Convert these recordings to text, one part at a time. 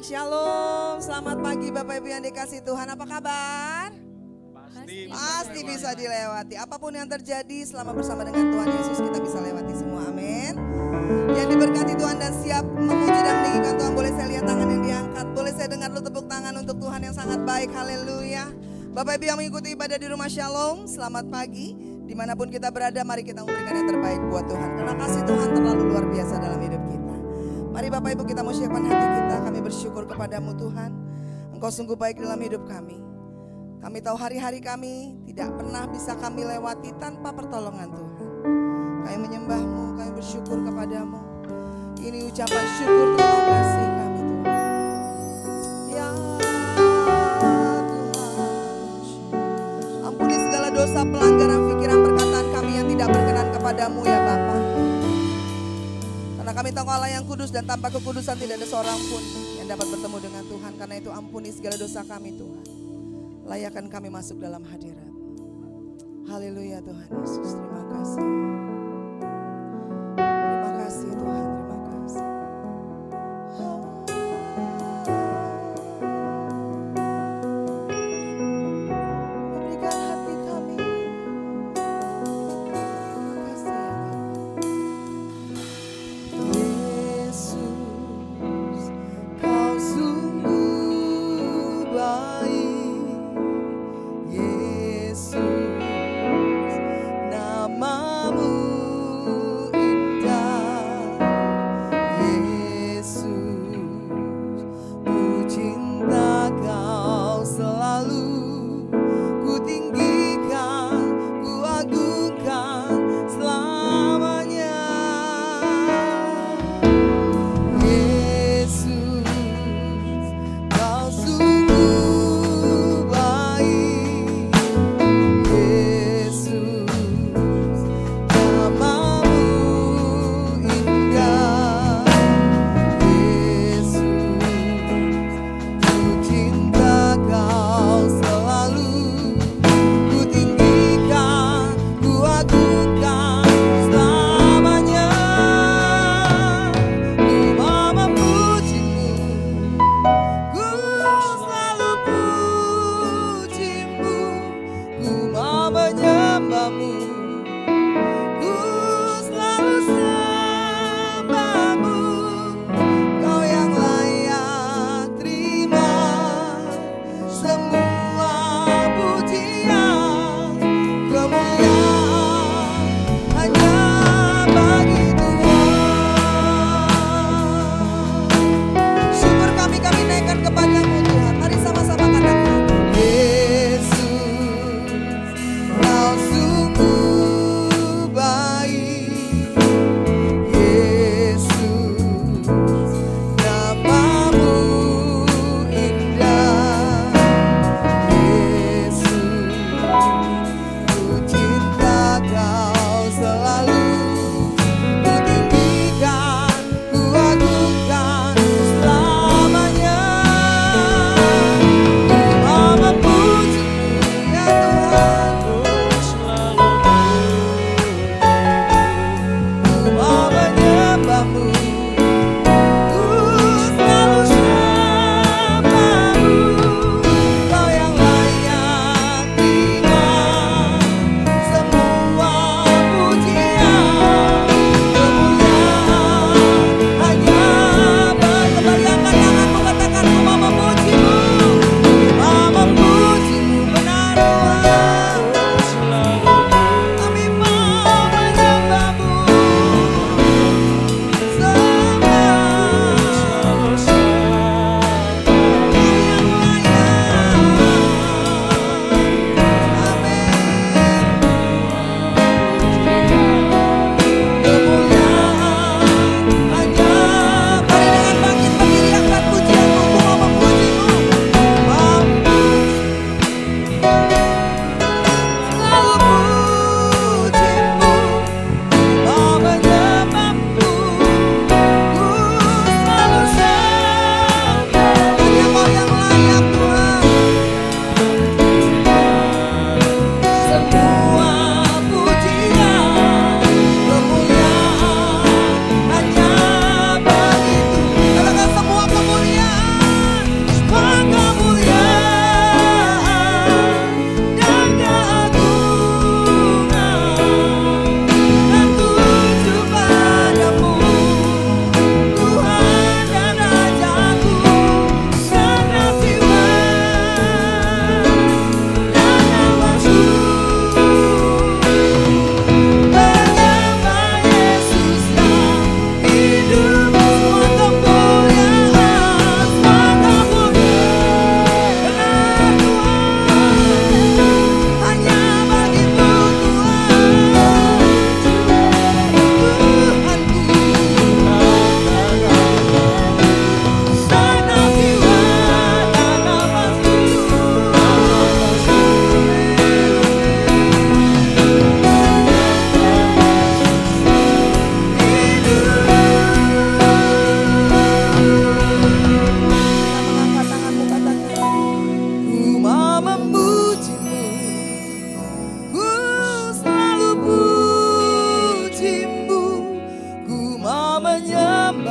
Shalom, selamat pagi Bapak Ibu yang dikasih Tuhan, apa kabar? Pasti bisa dilewati. Apapun yang terjadi selama bersama dengan Tuhan Yesus kita bisa lewati semua, amin. Yang diberkati Tuhan dan siap memuji dan meninggikan Tuhan, boleh saya lihat tangan yang diangkat, boleh saya dengar lu tepuk tangan untuk Tuhan yang sangat baik, haleluya. Bapak Ibu yang mengikuti ibadah di rumah Shalom, selamat pagi. Dimanapun kita berada, mari kita memberikan yang terbaik buat Tuhan, karena kasih Tuhan terlalu luar biasa dalam hidup kita. Mari Bapak Ibu kita mau siapkan hati kita, kami bersyukur kepadamu Tuhan. Engkau sungguh baik dalam hidup kami. Kami tahu hari-hari kami tidak pernah bisa kami lewati tanpa pertolongan Tuhan. Kami menyembahmu, kami bersyukur kepadamu. Ini ucapan syukur terima kasih kami Tuhan. Ya Tuhan, ampuni segala dosa, pelanggaran, pikiran, perkataan kami yang tidak berkenan kepadamu ya Bapa. Karena kami tahu Allah yang kudus dan tanpa kekudusan tidak ada seorang pun yang dapat bertemu dengan Tuhan. Karena itu ampuni segala dosa kami Tuhan. Layakan kami masuk dalam hadirat. Haleluya Tuhan Yesus, terima kasih. Terima kasih Tuhan, terima kasih. Berikan hati kami. Terima kasih ya Tuhan. Yesus, kau sungguh baik. Yesus, namamu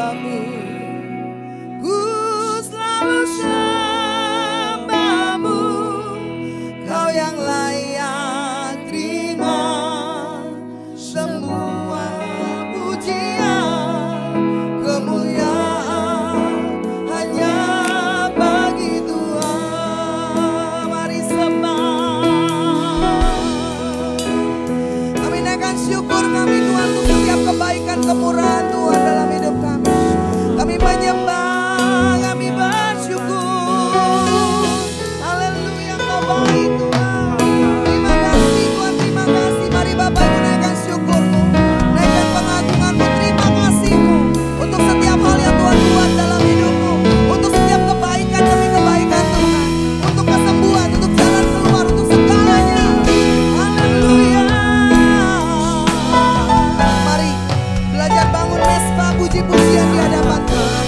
menyembahmu, ku selalu sembahmu. Kau yang layak terima semua pujian, kemuliaan hanya bagi Tuhan. Mari sembah. Kami naikkan syukur kami Tuhan untuk setiap kebaikan kemurahan Tuhan dalam hidup kami. Kami menyembah, kami bersyukur. Haleluya, Kau baik Tuhan. Terima kasih Tuhan, terima kasih. Mari Bapak Ibu naikkan syukurmu, naikkan pengagunganmu, terima kasihmu untuk setiap hal yang Tuhan buat dalam hidupmu, untuk setiap kebaikan demi kebaikan Tuhan, untuk kesembuhan, untuk jalan keluar, untuk segalanya. Haleluya. Mari belajar bangun mesbah puji-pujian di hadapan Tuhan.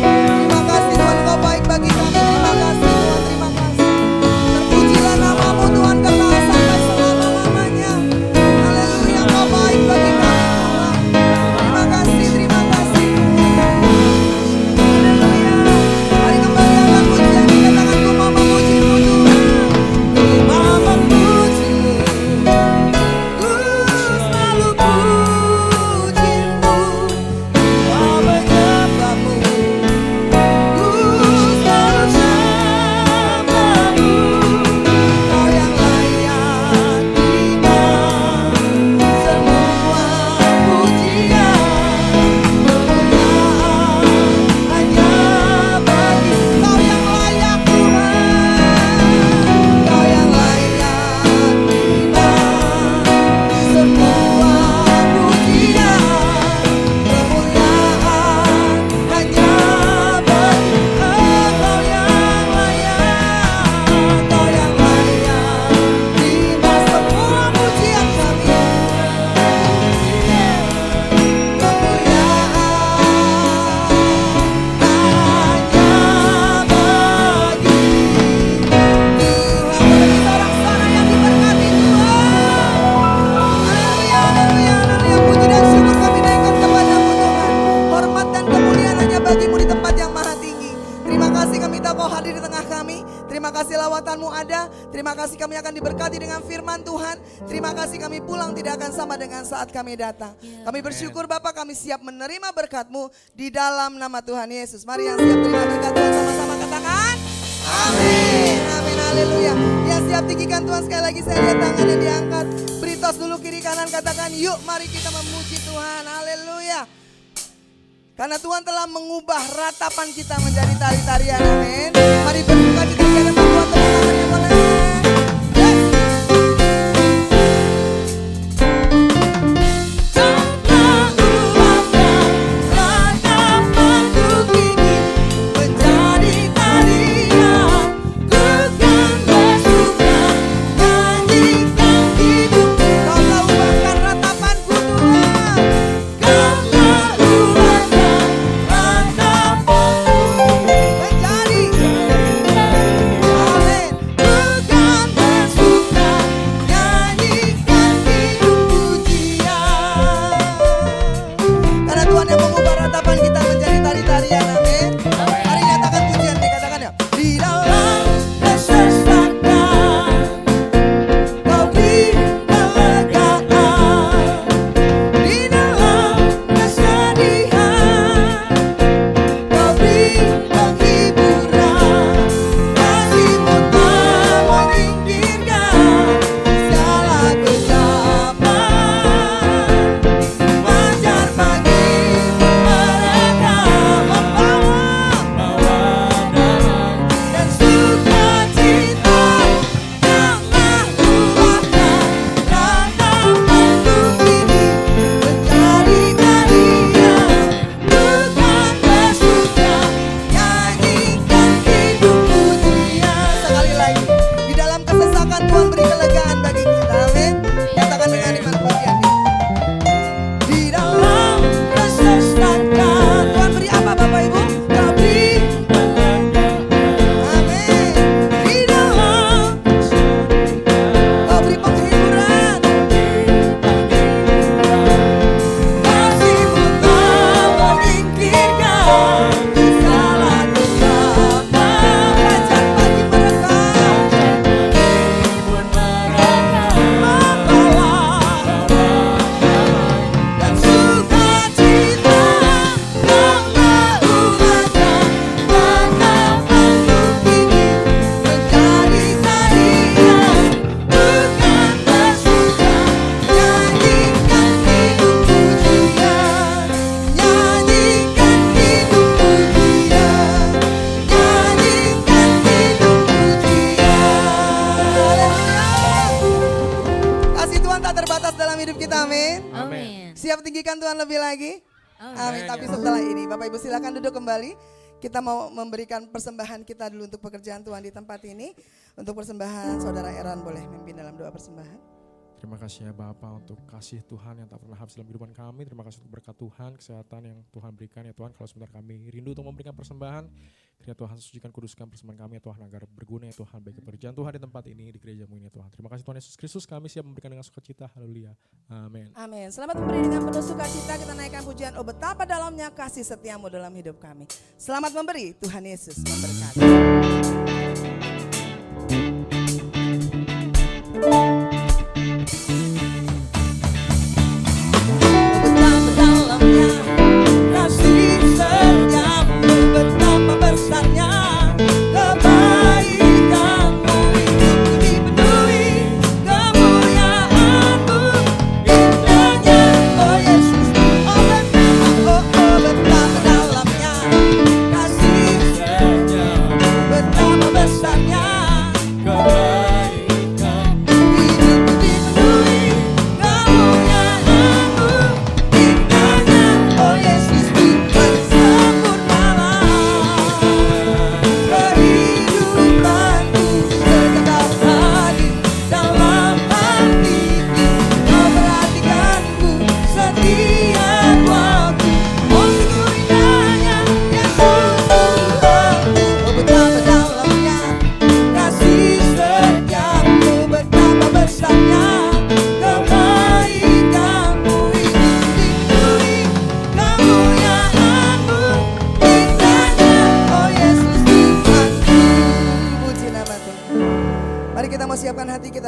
Terima kasih Tuhan, Kau baik bagi kami. Terima kasih Tuhan, terima kasih. Terpujilah namamu Tuhan, kekal sampai selama-lamanya. Haleluya, Kau baik bagi kami Tuhan. Terima kasih, terima kasih. Haleluya. Mari kembali angkat pujian, dikatakan ku mau memuji-Mu Tuhan. Ku mau memuji-Mu, ku selalu puji-Mu, mau menyembah-Mu, ku selalu sembah-Mu. Kau yang layak terima semua pujian, kemuliaan hanya bagi Kau yang layak Tuhan. Kau yang layak terima semua pujian, kemuliaan hanya bagi Kau yang layak. Kau yang layak terima semua pujian kami, kemuliaan hanya bagi Tuhan. Boleh bersorak-sorai yang diberkati Tuhan. Haleluya, haleluya, haleluya. Puji dan syukur kami naikkan kepada-Mu Tuhan. Hormat dan kemuliaan hanya bagi-Mu di tempat yang maha tinggi. Terima kasih kami tahu Kau hadir di tengah kami. Terima kasih lawatan-Mu ada. Terima kasih kami akan diberkati dengan firman Tuhan. Terima kasih kami pulang tidak akan sama dengan saat kami datang. Kami bersyukur Bapak, kami siap menerima berkat-Mu di dalam nama Tuhan Yesus. Mari yang siap terima berkat Tuhan sama-sama katakan amin, amin, haleluya. Yang siap tinggikan Tuhan sekali lagi, saya lihat tangannya diangkat. Beri tos dulu kiri kanan, katakan yuk mari kita memuji Tuhan, haleluya. Karena Tuhan telah mengubah ratapan kita menjadi tari-tarian, amin. Mari bersuka cita di hadapan Tuhan, tepuk tangannya boleh. Yes. Kau ubahkan ratapanku kini menjadi tarian. Ku kan bersuka nyanyikan hidupku. Kau telah ubahkan ratapanku Tuhan. Kau telah ubahkan ratapanku menjadi Amin. Tapi setelah ini Bapak Ibu silakan duduk kembali. Kita mau memberikan persembahan kita dulu untuk pekerjaan Tuhan di tempat ini. Untuk persembahan Saudara Eran boleh memimpin dalam doa persembahan. Terima kasih ya Bapak untuk kasih Tuhan yang tak pernah habis dalam kehidupan kami. Terima kasih untuk berkat Tuhan, kesehatan yang Tuhan berikan ya Tuhan. Kalau sebentar kami rindu untuk memberikan persembahan, kiranya Tuhan sucikan kuduskan persembahan kami ya Tuhan agar berguna ya Tuhan bagi pekerjaan Tuhan di tempat ini, di gerejamu ini ya Tuhan. Terima kasih Tuhan Yesus Kristus, kami siap memberikan dengan sukacita. Haleluya. Amin. Amin. Selamat memberi dengan penuh sukacita, kita naikkan pujian, oh betapa dalamnya kasih setiamu dalam hidup kami. Selamat memberi, Tuhan Yesus memberkati.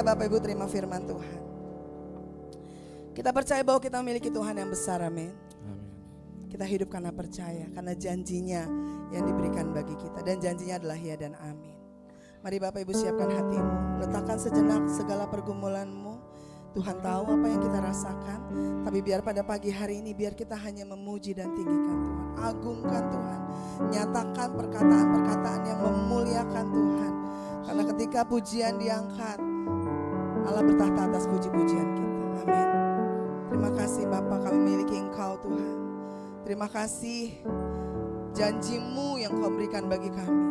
Bapak Ibu terima firman Tuhan. Kita percaya bahwa kita memiliki Tuhan yang besar, amin. Kita hidup karena percaya, karena janjinya yang diberikan bagi kita. Dan janjinya adalah ya dan amin. Mari Bapak Ibu siapkan hatimu, letakkan sejenak segala pergumulanmu. Tuhan tahu apa yang kita rasakan, tapi biar pada pagi hari ini biar kita hanya memuji dan tinggikan Tuhan, agungkan Tuhan, nyatakan perkataan-perkataan yang memuliakan Tuhan. Karena ketika pujian diangkat, Allah bertahta atas puji-pujian kita. Amin. Terima kasih Bapa, kami memiliki Engkau Tuhan. Terima kasih janjimu yang Kau berikan bagi kami.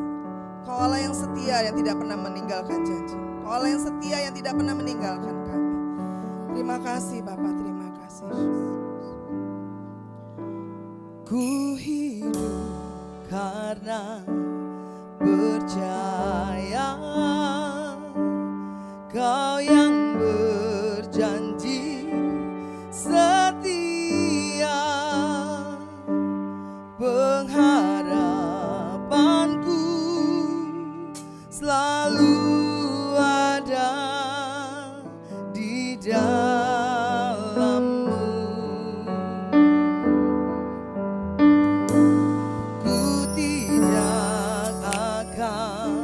Kau Allah yang setia yang tidak pernah meninggalkan janji. Kau Allah yang setia yang tidak pernah meninggalkan kami. Terima kasih Bapa, terima kasih. Ku hidup karena percaya Kau yang berjanji setia, pengharapanku selalu ada di dalam-Mu. Ku tidak akan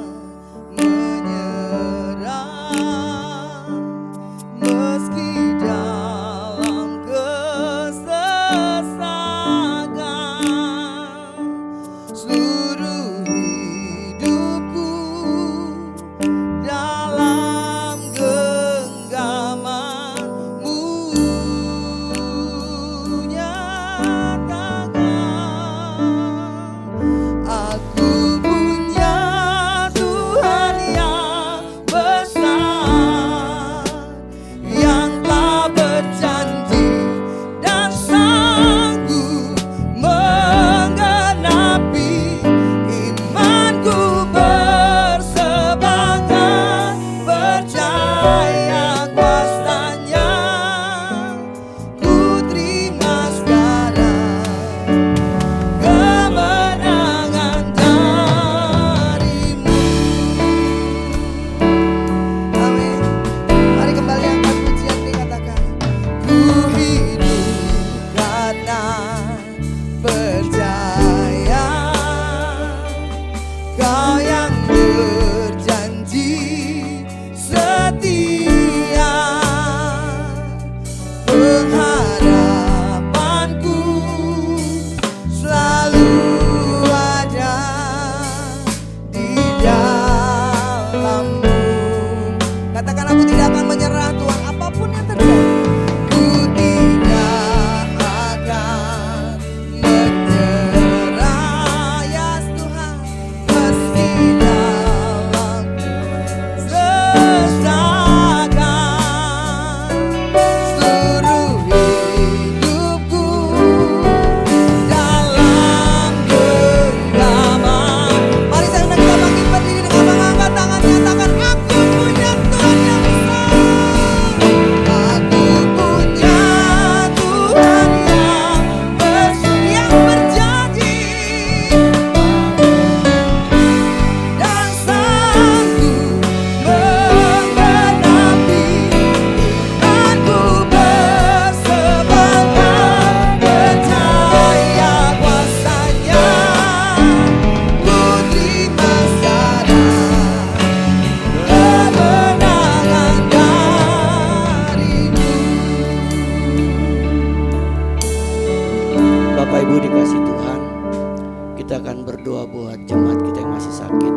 kita akan berdoa buat jemaat kita yang masih sakit.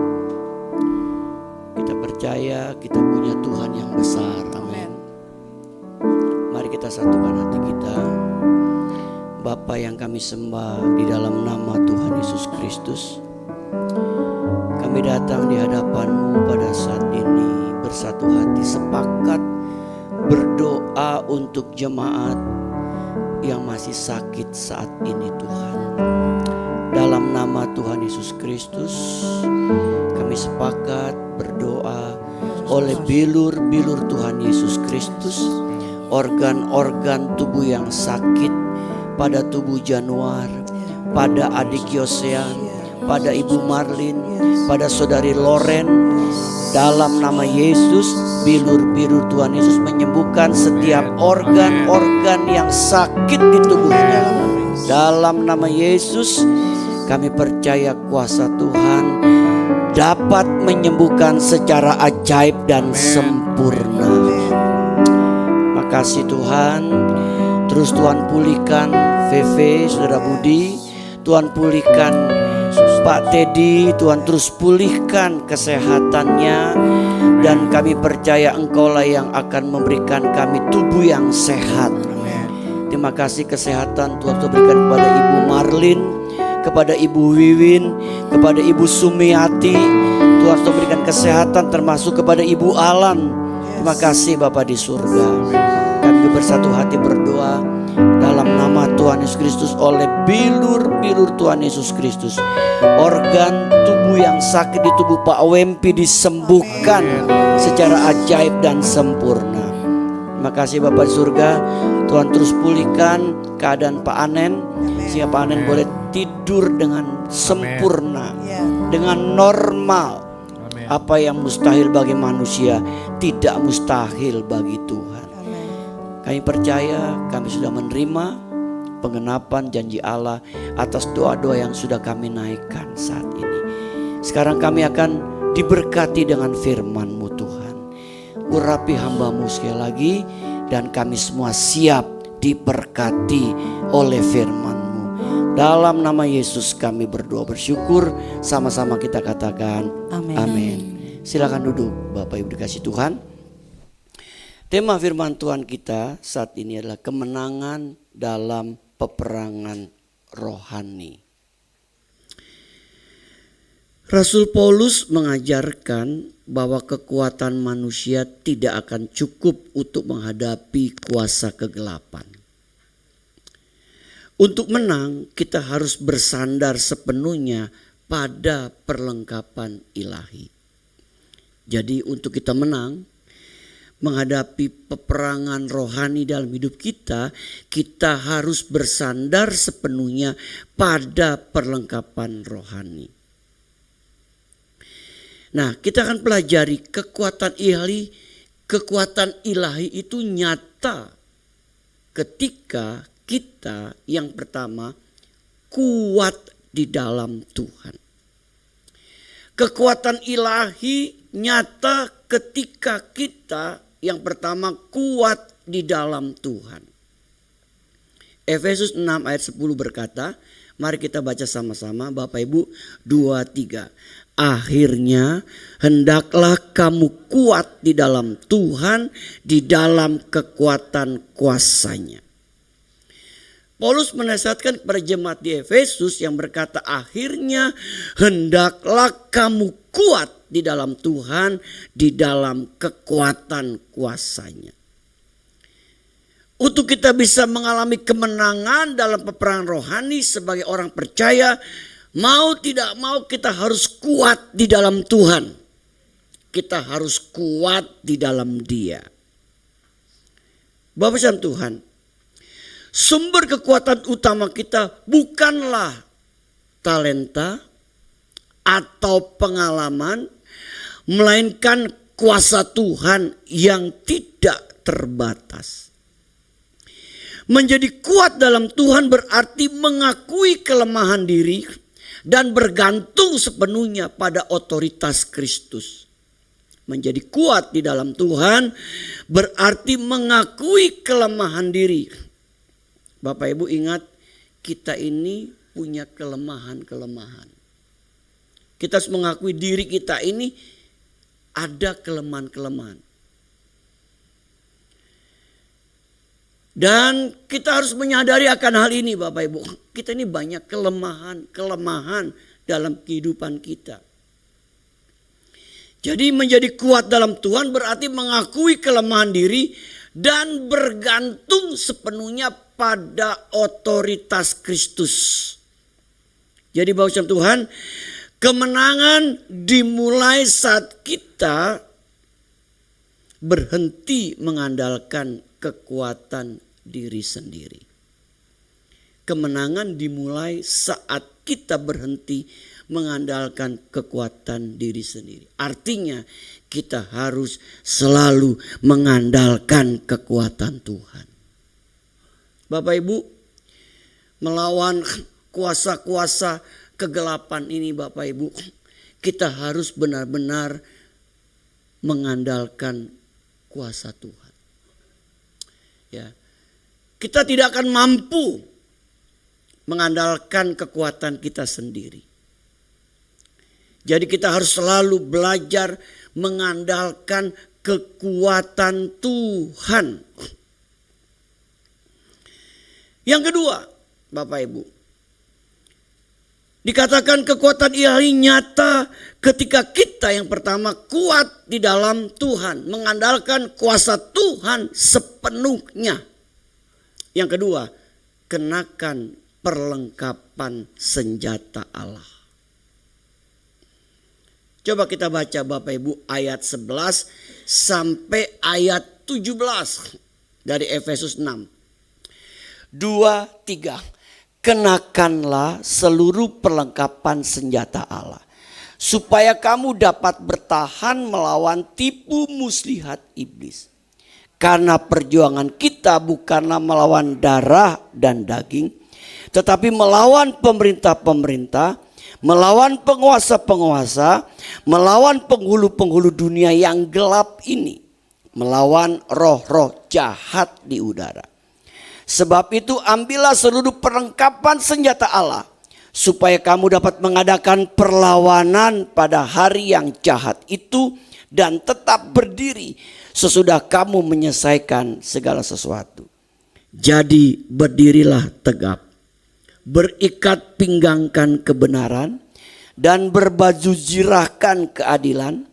Kita percaya kita punya Tuhan yang besar. Amin. Mari kita satukan hati kita. Bapa yang kami sembah, di dalam nama Tuhan Yesus Kristus, kami datang di hadapan-Mu pada saat ini bersatu hati, sepakat berdoa untuk jemaat yang masih sakit saat ini Tuhan. Dalam nama Tuhan Yesus Kristus, kami sepakat berdoa oleh bilur-bilur Tuhan Yesus Kristus, organ-organ tubuh yang sakit, pada tubuh Januar, pada adik Yosean, pada Ibu Marlin, pada saudari Loren. Dalam nama Yesus, bilur-bilur Tuhan Yesus menyembuhkan setiap organ-organ yang sakit di tubuhnya. Dalam nama Yesus, kami percaya kuasa Tuhan dapat menyembuhkan secara ajaib dan sempurna. Makasih Tuhan. Terus Tuhan pulihkan VV, Saudara Budi. Tuhan pulihkan Pak Teddy. Tuhan terus pulihkan kesehatannya. Dan kami percaya Engkaulah yang akan memberikan kami tubuh yang sehat. Terima kasih kesehatan Tuhan berikan kepada Ibu Marlin, kepada Ibu Wiwin, kepada Ibu Sumiati. Tuhan berikan kesehatan termasuk kepada Ibu Alan. Terima kasih Bapa di surga. Kami bersatu hati berdoa dalam nama Tuhan Yesus Kristus oleh bilur-bilur Tuhan Yesus Kristus. Organ tubuh yang sakit di tubuh Pak Wempi disembuhkan secara ajaib dan sempurna. Terima kasih Bapak di surga. Tuhan terus pulihkan keadaan Pak Anen, sehingga Pak Anen boleh tidur dengan sempurna, dengan normal. Apa yang mustahil bagi manusia tidak mustahil bagi Tuhan. Kami percaya kami sudah menerima penggenapan janji Allah atas doa-doa yang sudah kami naikkan saat ini. Sekarang kami akan diberkati dengan firman-Mu Tuhan. Urapi hamba-Mu sekali lagi, dan kami semua siap diberkati oleh firman-Mu. Dalam nama Yesus kami berdoa bersyukur. Sama-sama kita katakan amin. Silakan duduk Bapak Ibu dikasih Tuhan. Tema firman Tuhan kita saat ini adalah kemenangan dalam peperangan rohani. Rasul Paulus mengajarkan bahwa kekuatan manusia tidak akan cukup untuk menghadapi kuasa kegelapan. Untuk menang, kita harus bersandar sepenuhnya pada perlengkapan ilahi. Jadi untuk kita menang, menghadapi peperangan rohani dalam hidup kita, kita harus bersandar sepenuhnya pada perlengkapan rohani. Nah, kita akan pelajari kekuatan ilahi. Kekuatan ilahi itu nyata ketika kita yang pertama kuat di dalam Tuhan. Kekuatan ilahi nyata ketika kita yang pertama kuat di dalam Tuhan. Efesus 6 ayat 10 berkata, mari kita baca sama-sama Bapak Ibu, 2, 3. Akhirnya hendaklah kamu kuat di dalam Tuhan, di dalam kekuatan kuasa-Nya. Paulus menasihatkan kepada jemaat di Efesus yang berkata, akhirnya hendaklah kamu kuat di dalam Tuhan, di dalam kekuatan kuasa-Nya. Untuk kita bisa mengalami kemenangan dalam peperangan rohani sebagai orang percaya, mau tidak mau kita harus kuat di dalam Tuhan. Kita harus kuat di dalam Dia. Bapak dan Tuhan, sumber kekuatan utama kita bukanlah talenta atau pengalaman, melainkan kuasa Tuhan yang tidak terbatas. Menjadi kuat dalam Tuhan berarti mengakui kelemahan diri dan bergantung sepenuhnya pada otoritas Kristus. Menjadi kuat di dalam Tuhan berarti mengakui kelemahan diri. Bapak Ibu ingat, kita ini punya kelemahan-kelemahan. Kita harus mengakui diri kita ini ada kelemahan-kelemahan. Dan kita harus menyadari akan hal ini Bapak Ibu. Kita ini banyak kelemahan dalam kehidupan kita. Jadi menjadi kuat dalam Tuhan berarti mengakui kelemahan diri dan bergantung sepenuhnya pada otoritas Kristus. Jadi Bapak Tuhan, kemenangan dimulai saat kita berhenti mengandalkan kekuatan diri sendiri. Kemenangan dimulai saat kita berhenti mengandalkan kekuatan diri sendiri. Artinya kita harus selalu mengandalkan kekuatan Tuhan. Bapak Ibu, melawan kuasa-kuasa kegelapan ini Bapak Ibu, kita harus benar-benar mengandalkan kuasa Tuhan. Ya. Kita tidak akan mampu mengandalkan kekuatan kita sendiri. Jadi kita harus selalu belajar mengandalkan kekuatan Tuhan. Yang kedua, Bapak Ibu, dikatakan kekuatan ilahi nyata ketika kita yang pertama kuat di dalam Tuhan, mengandalkan kuasa Tuhan sepenuhnya. Yang kedua, kenakan perlengkapan senjata Allah. Coba kita baca Bapak Ibu ayat 11 sampai ayat 17 dari Efesus 6. 2, 3. Kenakanlah seluruh perlengkapan senjata Allah, supaya kamu dapat bertahan melawan tipu muslihat iblis. Karena perjuangan kita bukanlah melawan darah dan daging, tetapi melawan pemerintah-pemerintah, melawan penguasa-penguasa, melawan penghulu-penghulu dunia yang gelap ini, melawan roh-roh jahat di udara. Sebab itu ambillah seluruh perlengkapan senjata Allah, supaya kamu dapat mengadakan perlawanan pada hari yang jahat itu dan tetap berdiri sesudah kamu menyelesaikan segala sesuatu. Jadi berdirilah tegap, berikat pinggangkan kebenaran dan berbaju zirahkan keadilan.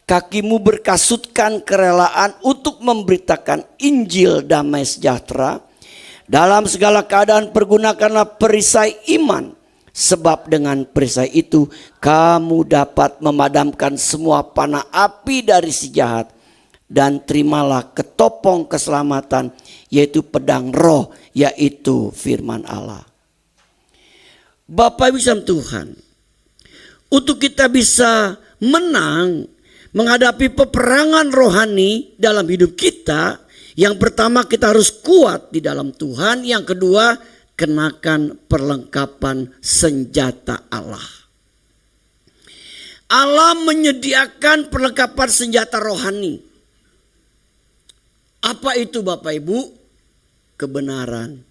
Kakimu berkasutkan kerelaan untuk memberitakan Injil damai sejahtera. Dalam segala keadaan pergunakanlah perisai iman, sebab dengan perisai itu kamu dapat memadamkan semua panah api dari si jahat. Dan terimalah ketopong keselamatan, yaitu pedang roh, yaitu firman Allah. Bapak Ibu Tuhan, untuk kita bisa menang menghadapi peperangan rohani dalam hidup kita, yang pertama kita harus kuat di dalam Tuhan. Yang kedua, kenakan perlengkapan senjata Allah. Allah menyediakan perlengkapan senjata rohani. Apa itu Bapak Ibu? Kebenaran,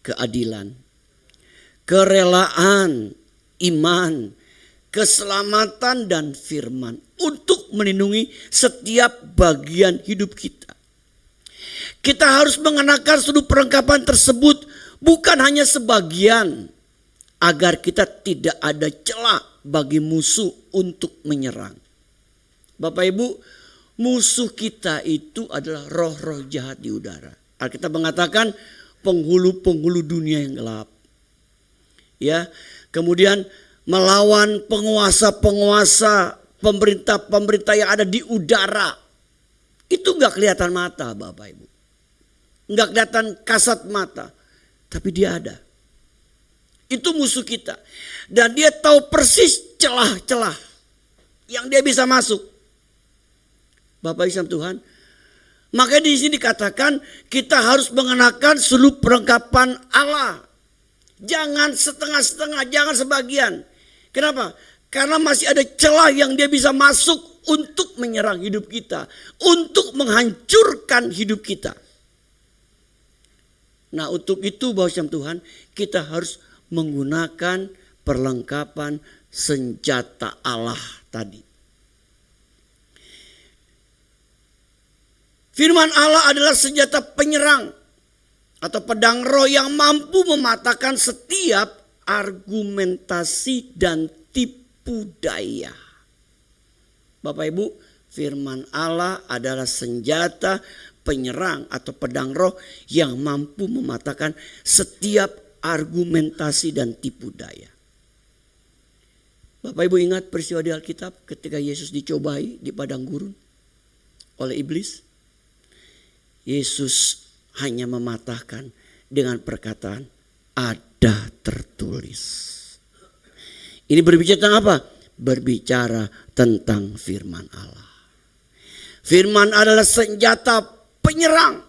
keadilan, kerelaan, iman, keselamatan dan firman untuk melindungi setiap bagian hidup kita. Kita harus mengenakan seluruh perlengkapan tersebut, bukan hanya sebagian, agar kita tidak ada celah bagi musuh untuk menyerang. Bapak Ibu, musuh kita itu adalah roh-roh jahat di udara. Alkitab mengatakan penghulu-penghulu dunia yang gelap. Ya, kemudian melawan penguasa-penguasa, pemerintah-pemerintah yang ada di udara. Itu enggak kelihatan mata Bapak Ibu. Enggak kelihatan kasat mata, tapi dia ada. Itu musuh kita. Dan dia tahu persis celah-celah yang dia bisa masuk. Bapak Ibu Tuhan, makanya di sini dikatakan kita harus mengenakan seluruh perlengkapan Allah. Jangan setengah-setengah, jangan sebagian. Kenapa? Karena masih ada celah yang dia bisa masuk untuk menyerang hidup kita, untuk menghancurkan hidup kita. Nah, untuk itu Bapak Tuhan, kita harus menggunakan perlengkapan senjata Allah tadi. Firman Allah adalah senjata penyerang atau pedang roh yang mampu mematahkan setiap argumentasi dan tipu daya. Bapak Ibu, firman Allah adalah senjata penyerang atau pedang roh yang mampu mematahkan setiap argumentasi dan tipu daya. Bapak Ibu ingat peristiwa di Alkitab ketika Yesus dicobai di padang gurun oleh iblis? Yesus hanya mematahkan dengan perkataan ada tertulis. Ini berbicara tentang apa? Berbicara tentang firman Allah. Firman adalah senjata penyerang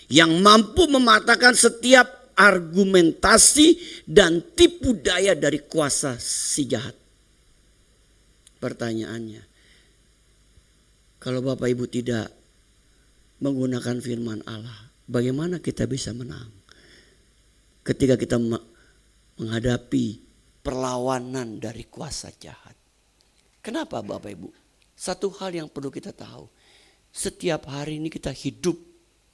yang mampu mematahkan setiap argumentasi dan tipu daya dari kuasa si jahat. Pertanyaannya, kalau Bapak Ibu tidak menggunakan firman Allah, bagaimana kita bisa menang ketika kita menghadapi perlawanan dari kuasa jahat? Kenapa Bapak Ibu? Satu hal yang perlu kita tahu, setiap hari ini kita hidup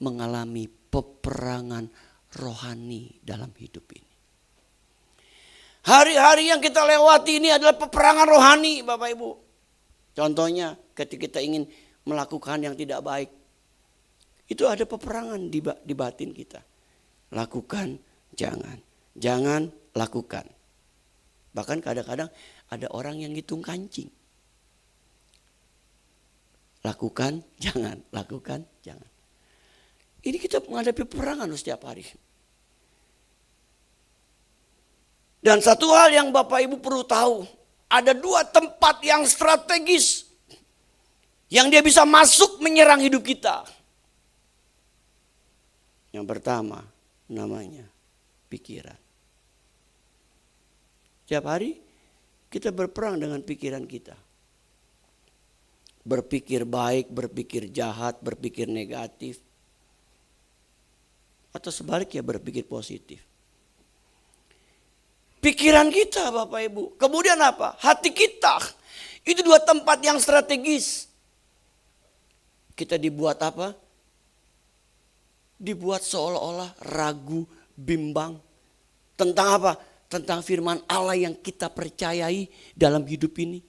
mengalami peperangan rohani dalam hidup ini. Hari-hari yang kita lewati ini adalah peperangan rohani Bapak Ibu. Contohnya ketika kita ingin melakukan yang tidak baik, itu ada peperangan di batin kita. Lakukan, jangan. Jangan, lakukan. Bahkan kadang-kadang ada orang yang ngitung kancing. Lakukan, jangan. Lakukan, jangan. Ini kita menghadapi peperangan setiap hari. Dan satu hal yang Bapak Ibu perlu tahu. Ada dua tempat yang strategis. Yang dia bisa masuk menyerang hidup kita. Yang pertama namanya pikiran. Setiap hari kita berperang dengan pikiran kita. Berpikir baik, berpikir jahat, berpikir negatif. Atau sebaliknya berpikir positif. Pikiran kita Bapak Ibu. Kemudian apa? Hati kita. Itu dua tempat yang strategis. Kita dibuat apa? Dibuat seolah-olah ragu, bimbang. Tentang apa? Tentang firman Allah yang kita percayai dalam hidup ini.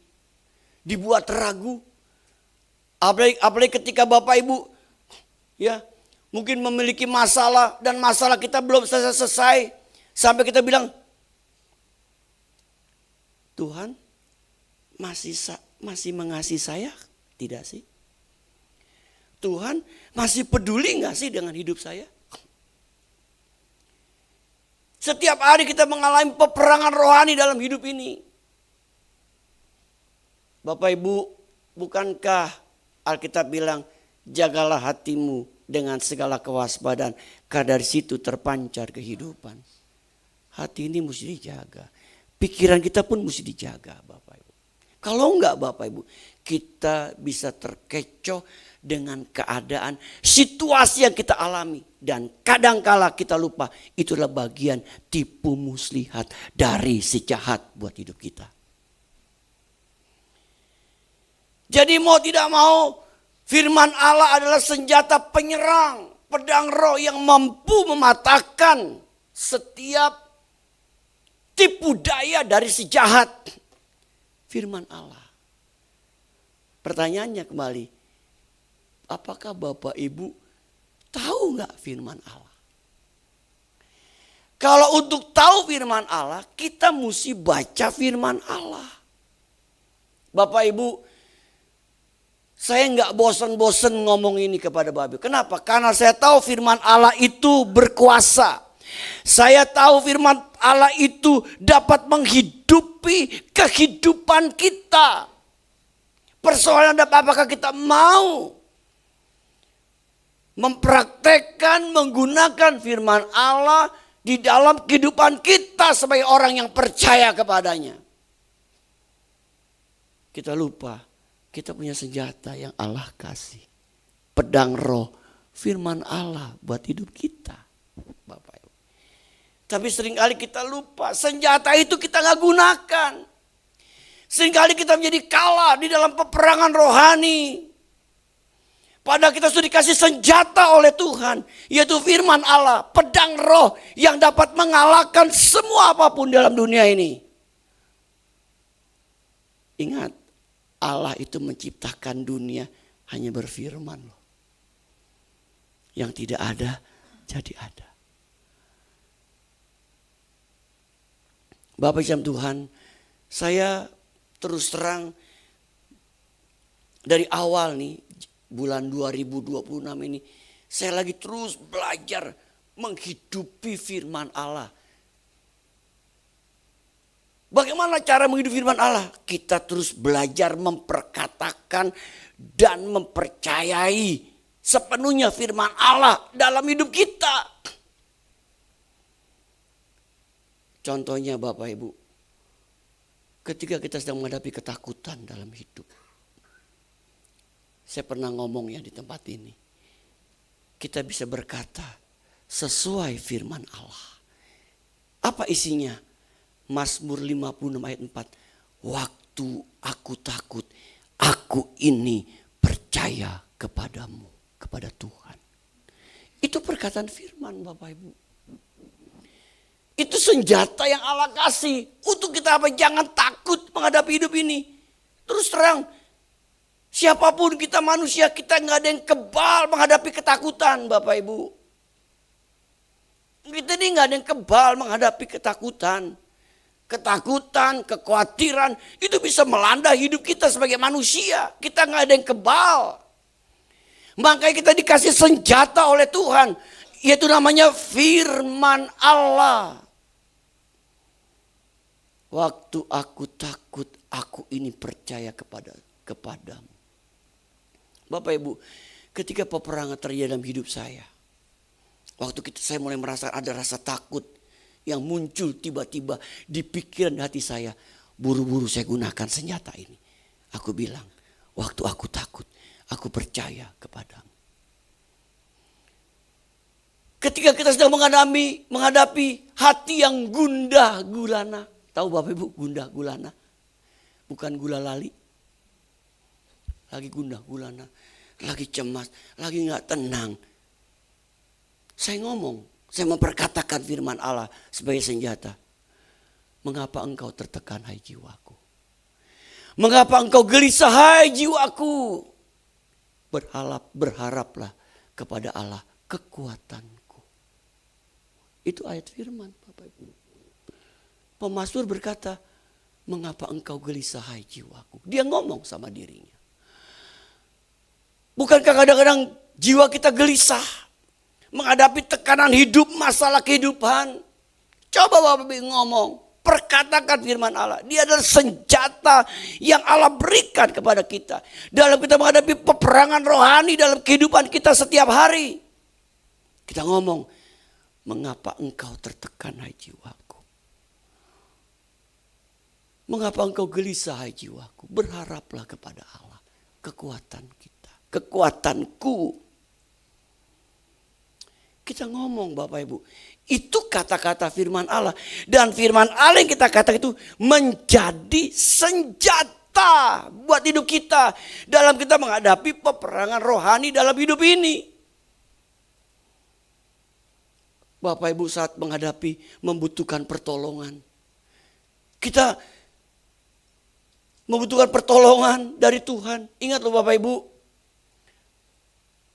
Dibuat ragu. Apalagi ketika Bapak Ibu ya mungkin memiliki masalah dan masalah kita belum selesai. Sampai kita bilang, Tuhan masih mengasihi saya? Tidak sih? Tuhan masih peduli gak sih dengan hidup saya? Setiap hari kita mengalami peperangan rohani dalam hidup ini. Bapak Ibu, bukankah Alkitab bilang, jagalah hatimu dengan segala kewaspadaan, karena dari situ terpancar kehidupan. Hati ini mesti dijaga. Pikiran kita pun mesti dijaga Bapak Ibu. Kalau enggak Bapak Ibu, kita bisa terkecoh dengan keadaan, situasi yang kita alami. Dan kadangkala kita lupa, itulah bagian tipu muslihat dari si jahat buat hidup kita. Jadi mau tidak mau, firman Allah adalah senjata penyerang, pedang roh yang mampu mematahkan setiap tipu daya dari si jahat. Firman Allah. Pertanyaannya kembali, apakah Bapak Ibu tahu nggak firman Allah? Kalau untuk tahu firman Allah, kita mesti baca firman Allah. Bapak Ibu, saya nggak bosan-bosan ngomong ini kepada Bapak Ibu. Kenapa? Karena saya tahu firman Allah itu berkuasa. Saya tahu firman Allah itu dapat menghidupi kehidupan kita. Persoalan apakah kita mau mempraktekkan, menggunakan firman Allah di dalam kehidupan kita sebagai orang yang percaya kepadanya. Kita lupa, kita punya senjata yang Allah kasih. Pedang roh, firman Allah buat hidup kita. Bapak Ibu. Tapi seringkali kita lupa, senjata itu kita nggak gunakan. Seringkali kita menjadi kalah di dalam peperangan rohani. Padahal kita sudah dikasih senjata oleh Tuhan, yaitu firman Allah, pedang roh yang dapat mengalahkan semua apapun dalam dunia ini. Ingat, Allah itu menciptakan dunia hanya berfirman loh. Yang tidak ada, jadi ada. Bapak Ibu Tuhan, saya terus terang dari awal nih, bulan 2026 ini, saya lagi terus belajar menghidupi firman Allah. Bagaimana cara menghidupi firman Allah? Kita terus belajar memperkatakan dan mempercayai sepenuhnya firman Allah dalam hidup kita. Contohnya Bapak Ibu, ketika kita sedang menghadapi ketakutan dalam hidup. Saya pernah ngomong ya di tempat ini. Kita bisa berkata sesuai firman Allah. Apa isinya? Mazmur 56 ayat 4. Waktu aku takut, aku ini percaya kepadamu, kepada Tuhan. Itu perkataan firman Bapak Ibu. Itu senjata yang Allah kasih untuk kita apa? Jangan takut menghadapi hidup ini. Terus terang, siapapun kita manusia, kita nggak ada yang kebal menghadapi ketakutan Bapak Ibu. Kita ini nggak ada yang kebal menghadapi ketakutan. Ketakutan, kekhawatiran itu bisa melanda hidup kita sebagai manusia. Kita nggak ada yang kebal. Makanya kita dikasih senjata oleh Tuhan, yaitu namanya firman Allah. Waktu aku takut, aku ini percaya kepadamu. Bapak Ibu, ketika peperangan terjadi dalam hidup saya, waktu saya mulai merasa ada rasa takut yang muncul tiba-tiba di pikiran hati saya, buru-buru saya gunakan senjata ini. Aku bilang, waktu aku takut, aku percaya kepadamu. Ketika kita sedang menghadapi hati yang gundah gulana. Tahu Bapak Ibu gundah gulana? Bukan gula lali. Lagi gundah gulana, lagi cemas, lagi gak tenang. Saya memperkatakan firman Allah sebagai senjata. Mengapa engkau tertekan hai jiwaku? Mengapa engkau gelisah hai jiwaku? Berharaplah kepada Allah kekuatanku. Itu ayat firman Bapak Ibu. Pemazmur berkata, mengapa engkau gelisah hai jiwaku? Dia ngomong sama dirinya. Bukankah kadang-kadang jiwa kita gelisah menghadapi tekanan hidup, masalah kehidupan? Coba Bapak Ibu ngomong, perkatakan firman Allah. Dia adalah senjata yang Allah berikan kepada kita dalam kita menghadapi peperangan rohani dalam kehidupan kita setiap hari. Kita ngomong, mengapa engkau tertekan hai jiwaku? Mengapa engkau gelisah hai jiwaku? Berharaplah kepada Allah, kekuatan kita, kekuatanku. Kita ngomong Bapak Ibu, itu kata-kata firman Allah. Dan firman Allah yang kita katakan itu menjadi senjata buat hidup kita dalam kita menghadapi peperangan rohani dalam hidup ini. Bapak Ibu saat membutuhkan pertolongan, kita membutuhkan pertolongan dari Tuhan. Ingat loh Bapak Ibu,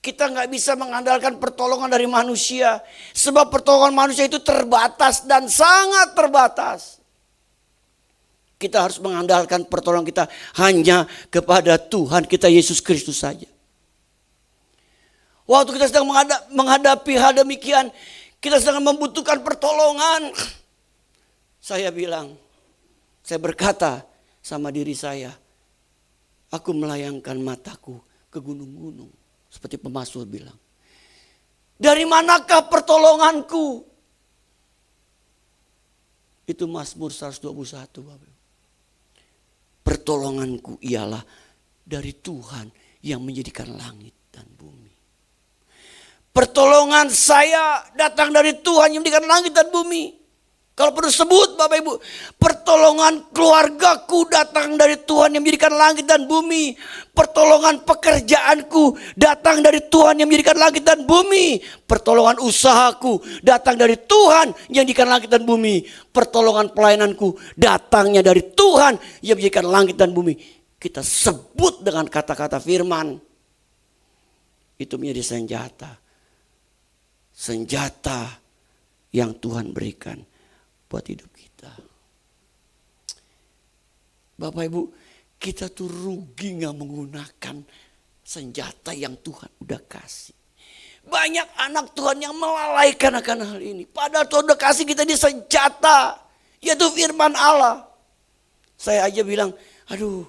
kita nggak bisa mengandalkan pertolongan dari manusia. Sebab pertolongan manusia itu terbatas dan sangat terbatas. Kita harus mengandalkan pertolongan kita hanya kepada Tuhan kita Yesus Kristus saja. Waktu kita sedang menghadapi hal demikian, kita sedang membutuhkan pertolongan. Saya berkata sama diri saya, aku melayangkan mataku ke gunung-gunung. Seperti pemazmur bilang, dari manakah pertolonganku? Itu Mazmur 121. Pertolonganku ialah dari Tuhan yang menjadikan langit dan bumi. Pertolongan saya datang dari Tuhan yang menjadikan langit dan bumi. Kalau perlu sebut Bapak Ibu, pertolongan keluargaku datang dari Tuhan yang menjadikan langit dan bumi. Pertolongan pekerjaanku datang dari Tuhan yang menjadikan langit dan bumi. Pertolongan usahaku datang dari Tuhan yang menjadikan langit dan bumi. Pertolongan pelayananku datangnya dari Tuhan yang menjadikan langit dan bumi. Kita sebut dengan kata-kata firman. Itu menjadi senjata. Senjata yang Tuhan berikan buat hidup kita. Bapak Ibu, kita tuh rugi gak menggunakan senjata yang Tuhan udah kasih. Banyak anak Tuhan yang melalaikan akan hal ini. Padahal Tuhan udah kasih kita di senjata, yaitu firman Allah. Saya aja bilang, aduh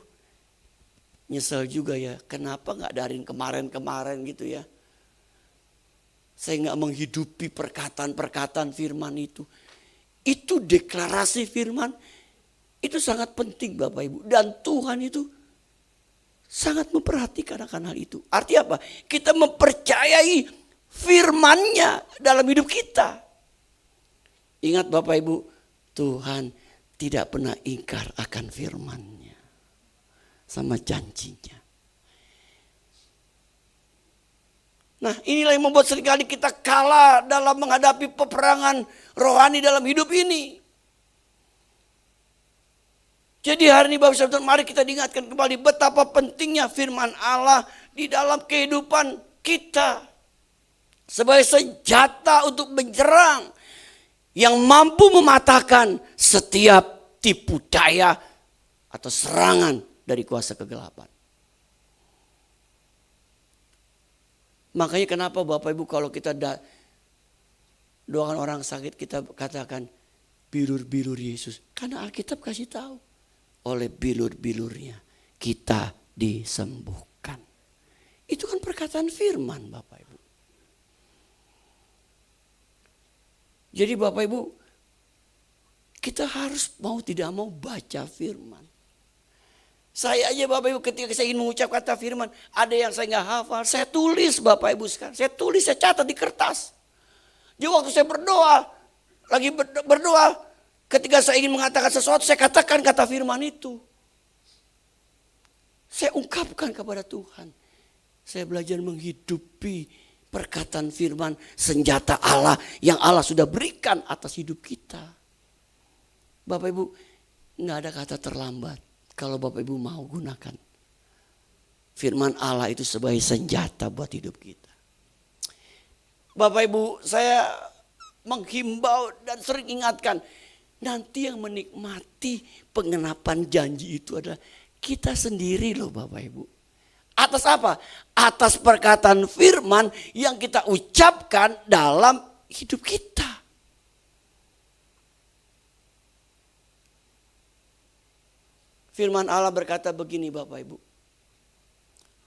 nyesel juga ya, kenapa gak dari kemarin-kemarin gitu ya. Saya gak menghidupi perkataan-perkataan firman itu. Itu deklarasi firman, itu sangat penting Bapak Ibu. Dan Tuhan itu sangat memperhatikan akan hal itu. Artinya apa? Kita mempercayai firman-Nya dalam hidup kita. Ingat Bapak Ibu, Tuhan tidak pernah ingkar akan firman-Nya sama janjinya. Nah, inilah yang membuat seringkali kita kalah dalam menghadapi peperangan rohani dalam hidup ini. Jadi hari ini Bapak Saudara, mari kita diingatkan kembali betapa pentingnya firman Allah di dalam kehidupan kita. Sebagai senjata untuk menyerang yang mampu mematahkan setiap tipu daya atau serangan dari kuasa kegelapan. Makanya kenapa Bapak Ibu kalau kita doakan orang sakit kita katakan bilur-bilur Yesus. Karena Alkitab kasih tahu oleh bilur-bilurnya kita disembuhkan. Itu kan perkataan firman Bapak Ibu. Jadi Bapak Ibu kita harus mau tidak mau baca firman. Saya aja Bapak Ibu ketika saya ingin mengucap kata firman, ada yang saya nggak hafal, saya tulis Bapak Ibu sekarang. Saya tulis, saya catat di kertas. Jadi waktu saya berdoa, lagi berdoa, ketika saya ingin mengatakan sesuatu, saya katakan kata firman itu. Saya ungkapkan kepada Tuhan. Saya belajar menghidupi perkataan firman, senjata Allah yang Allah sudah berikan atas hidup kita. Bapak Ibu, nggak ada kata terlambat. Kalau Bapak Ibu mau gunakan firman Allah itu sebagai senjata buat hidup kita. Bapak Ibu, saya menghimbau dan sering ingatkan, nanti yang menikmati pengenapan janji itu adalah kita sendiri loh Bapak Ibu. Atas apa? Atas perkataan firman yang kita ucapkan dalam hidup kita. Firman Allah berkata begini Bapak Ibu.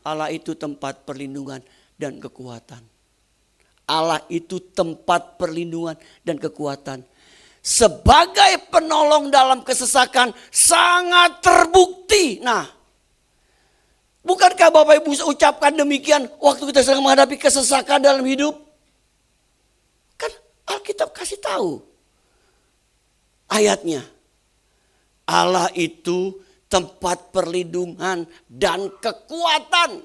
Allah itu tempat perlindungan dan kekuatan. Allah itu tempat perlindungan dan kekuatan. Sebagai penolong dalam kesesakan sangat terbukti. Nah, bukankah Bapak Ibu ucapkan demikian waktu kita sedang menghadapi kesesakan dalam hidup? Kan Alkitab kasih tahu ayatnya. Allah itu tempat perlindungan dan kekuatan.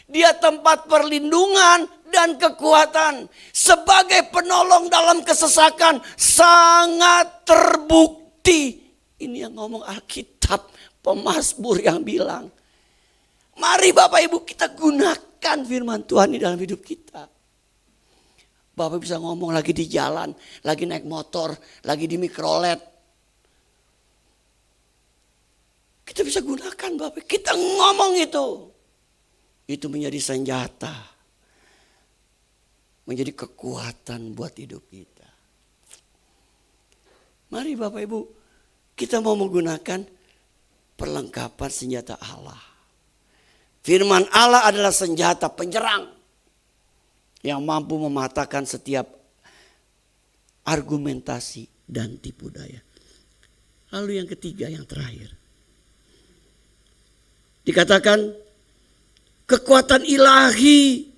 Dia tempat perlindungan dan kekuatan. Sebagai penolong dalam kesesakan sangat terbukti. Ini yang ngomong Alkitab, pemazmur yang bilang. Mari Bapak Ibu kita gunakan firman Tuhan di dalam hidup kita. Bapak bisa ngomong lagi di jalan, lagi naik motor, lagi di mikrolet. Kita bisa gunakan Bapak, kita ngomong itu. Itu menjadi senjata. Menjadi kekuatan buat hidup kita. Mari Bapak Ibu, kita mau menggunakan perlengkapan senjata Allah. Firman Allah adalah senjata penyerang. Yang mampu mematahkan setiap argumentasi dan tipu daya. Lalu yang ketiga, yang terakhir. Dikatakan kekuatan ilahi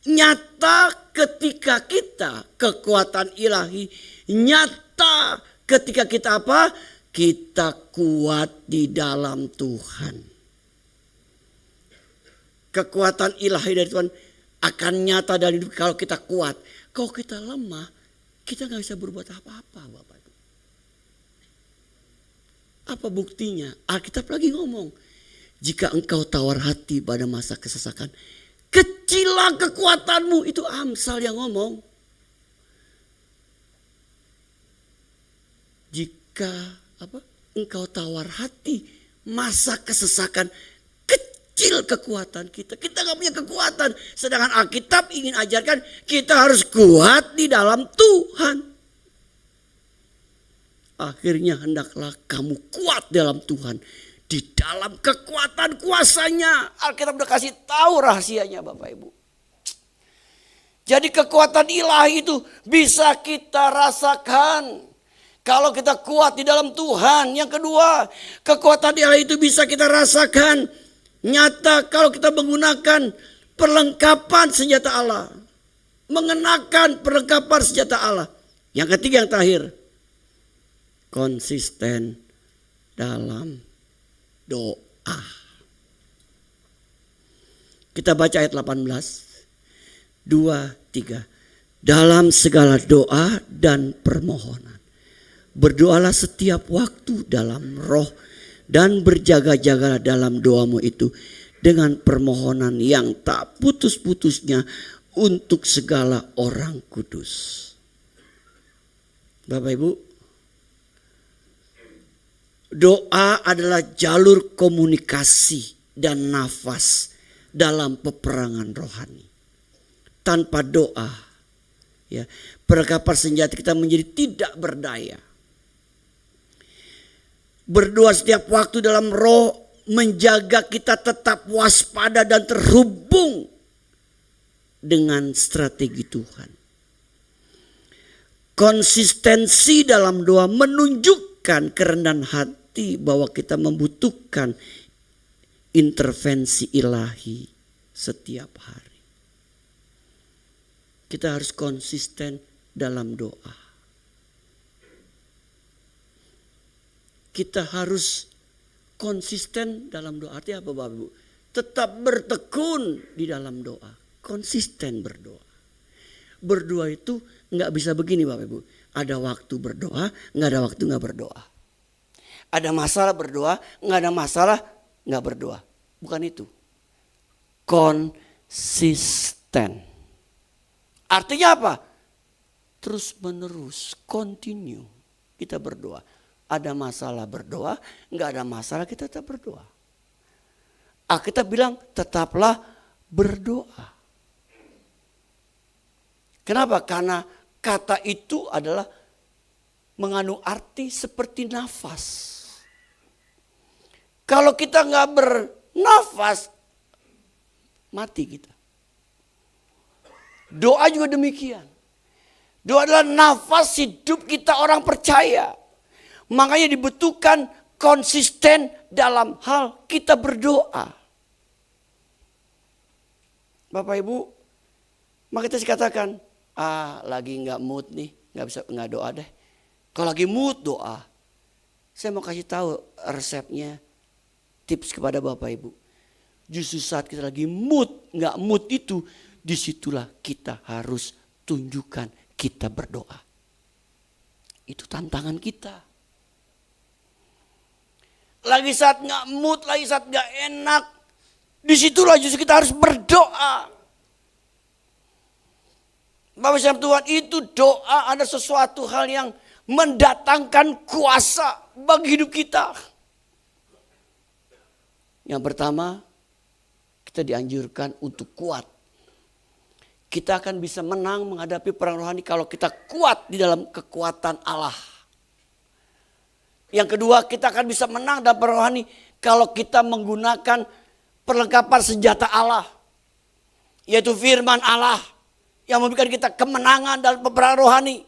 nyata ketika kita, kekuatan ilahi nyata Ketika kita apa? Kita kuat di dalam Tuhan. Kekuatan ilahi dari Tuhan akan nyata dari hidup kalau kita kuat. Kalau kita lemah, kita gak bisa berbuat apa-apa Bapak Ibu. Apa buktinya? Alkitab lagi ngomong. Jika engkau tawar hati pada masa kesesakan, kecillah kekuatanmu. Itu Amsal yang ngomong. Jika engkau tawar hati masa kesesakan, kecil kekuatan kita. Kita gak punya kekuatan. Sedangkan Alkitab ingin ajarkan kita harus kuat di dalam Tuhan. Akhirnya hendaklah kamu kuat dalam Tuhan. Di dalam kekuatan kuasanya. Alkitab udah kasih tahu rahasianya Bapak Ibu. Jadi kekuatan ilahi itu bisa kita rasakan. Kalau kita kuat di dalam Tuhan. Yang kedua, kekuatan ilahi itu bisa kita rasakan nyata kalau kita menggunakan perlengkapan senjata Allah. Mengenakan perlengkapan senjata Allah. Yang ketiga, yang terakhir, konsisten dalam doa. Kita baca ayat 18. 2, 3. Dalam segala doa dan permohonan, berdoalah setiap waktu dalam roh dan berjaga-jagalah dalam doamu itu dengan permohonan yang tak putus-putusnya untuk segala orang kudus. Bapak Ibu, doa adalah jalur komunikasi dan nafas dalam peperangan rohani. Tanpa doa, ya, perlengkapan senjata kita menjadi tidak berdaya. Berdoa setiap waktu dalam roh menjaga kita tetap waspada dan terhubung dengan strategi Tuhan. Konsistensi dalam doa menunjukkan kerendahan hati bahwa kita membutuhkan intervensi ilahi setiap hari. Kita harus konsisten dalam doa. Kita harus konsisten dalam doa. Artinya apa Bapak Ibu? Tetap bertekun di dalam doa. Konsisten berdoa. Berdoa itu nggak bisa begini Bapak Ibu. Ada waktu berdoa, nggak ada waktu nggak berdoa. Ada masalah berdoa, nggak ada masalah nggak berdoa. Bukan itu. Konsisten. Artinya apa? Terus menerus, continue kita berdoa. Ada masalah berdoa, nggak ada masalah kita tetap berdoa. Alkitab bilang tetaplah berdoa. Kenapa? Karena kata itu adalah mengandung arti seperti nafas. Kalau kita nggak bernafas, mati kita. Doa juga demikian. Doa adalah nafas hidup kita orang percaya. Makanya dibutuhkan konsisten dalam hal kita berdoa. Bapak Ibu, maka kita katakan, lagi nggak mood nih, nggak doa deh. Kalau lagi mood doa, saya mau kasih tahu resepnya, tips kepada Bapak Ibu. Justru saat kita lagi mood, nggak mood itu, disitulah kita harus tunjukkan kita berdoa. Itu tantangan kita. Lagi saat nggak mood, lagi saat nggak enak, disitulah justru kita harus berdoa. Bapak Ibu Tuhan, itu doa ada sesuatu hal yang mendatangkan kuasa bagi hidup kita. Yang pertama, kita dianjurkan untuk kuat. Kita akan bisa menang menghadapi perang rohani kalau kita kuat di dalam kekuatan Allah. Yang kedua, kita akan bisa menang dalam perang rohani kalau kita menggunakan perlengkapan senjata Allah. Yaitu firman Allah yang memberikan kita kemenangan dalam peperangan rohani.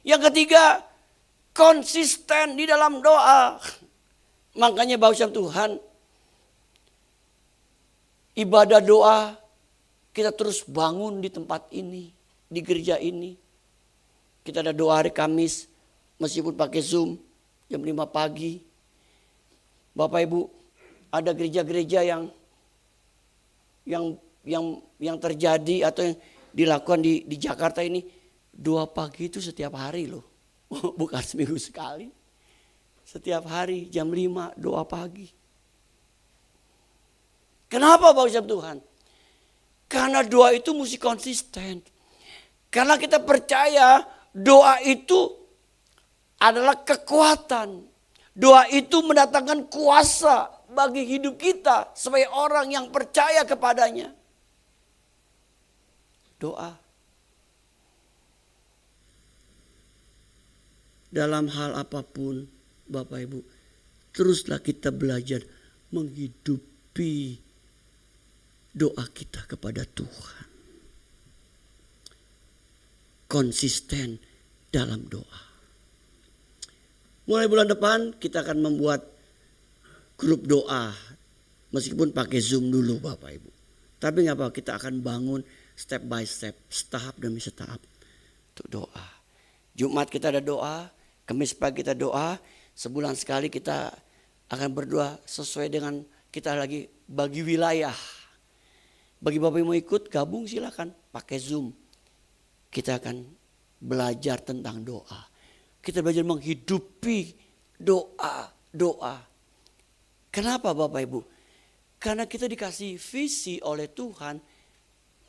Yang ketiga, konsisten di dalam doa. Makanya Bapak Tuhan, ibadah doa kita terus bangun di tempat ini, di gereja ini. Kita ada doa hari Kamis, meskipun pakai Zoom jam 5 pagi. Bapak Ibu, ada gereja-gereja yang terjadi atau yang dilakukan di Jakarta ini, doa pagi itu setiap hari loh. Bukan seminggu sekali. Setiap hari jam 5 doa pagi. Kenapa Bapak Ibu Tuhan? Karena doa itu mesti konsisten. Karena kita percaya doa itu adalah kekuatan. Doa itu mendatangkan kuasa bagi hidup kita sebagai orang yang percaya kepadanya. Doa. Dalam hal apapun Bapak Ibu, teruslah kita belajar menghidupi doa kita kepada Tuhan. Konsisten dalam doa. Mulai bulan depan kita akan membuat grup doa. Meskipun pakai Zoom dulu Bapak Ibu. Tapi gak apa, kita akan bangun step by step. Setahap demi setahap. Untuk doa. Jumat kita ada doa. Kamis pagi kita doa. Sebulan sekali kita akan berdoa sesuai dengan kita lagi bagi wilayah. Bagi Bapak Ibu mau ikut gabung silakan. Pakai Zoom. Kita akan belajar tentang doa. Kita belajar menghidupi doa. Kenapa Bapak Ibu? Karena kita dikasih visi oleh Tuhan,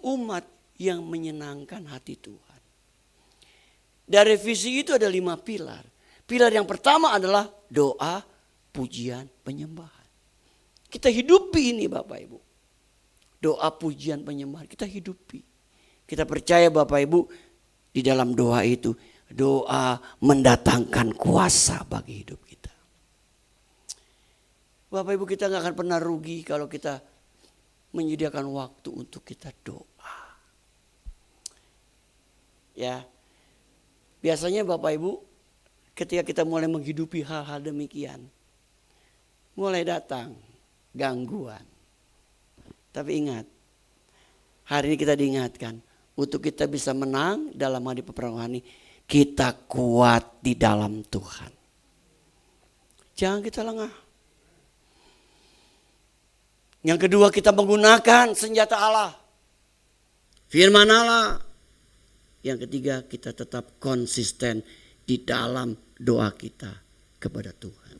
umat yang menyenangkan hati Tuhan. Dari visi itu ada 5 pilar. Pilar yang pertama adalah doa, pujian, penyembahan. Kita hidupi ini Bapak Ibu. Doa, pujian, penyembahan kita hidupi. Kita percaya Bapak Ibu di dalam doa itu. Doa mendatangkan kuasa bagi hidup kita. Bapak Ibu, kita gak akan pernah rugi kalau kita menyediakan waktu untuk kita doa. Ya, biasanya Bapak Ibu ketika kita mulai menghidupi hal-hal demikian, mulai datang gangguan. Tapi ingat, hari ini kita diingatkan untuk kita bisa menang dalam hari peperangan ini. Kita kuat di dalam Tuhan. Jangan kita lengah. Yang kedua, kita menggunakan senjata Allah. Firman Allah. Yang ketiga, kita tetap konsisten di dalam doa kita kepada Tuhan.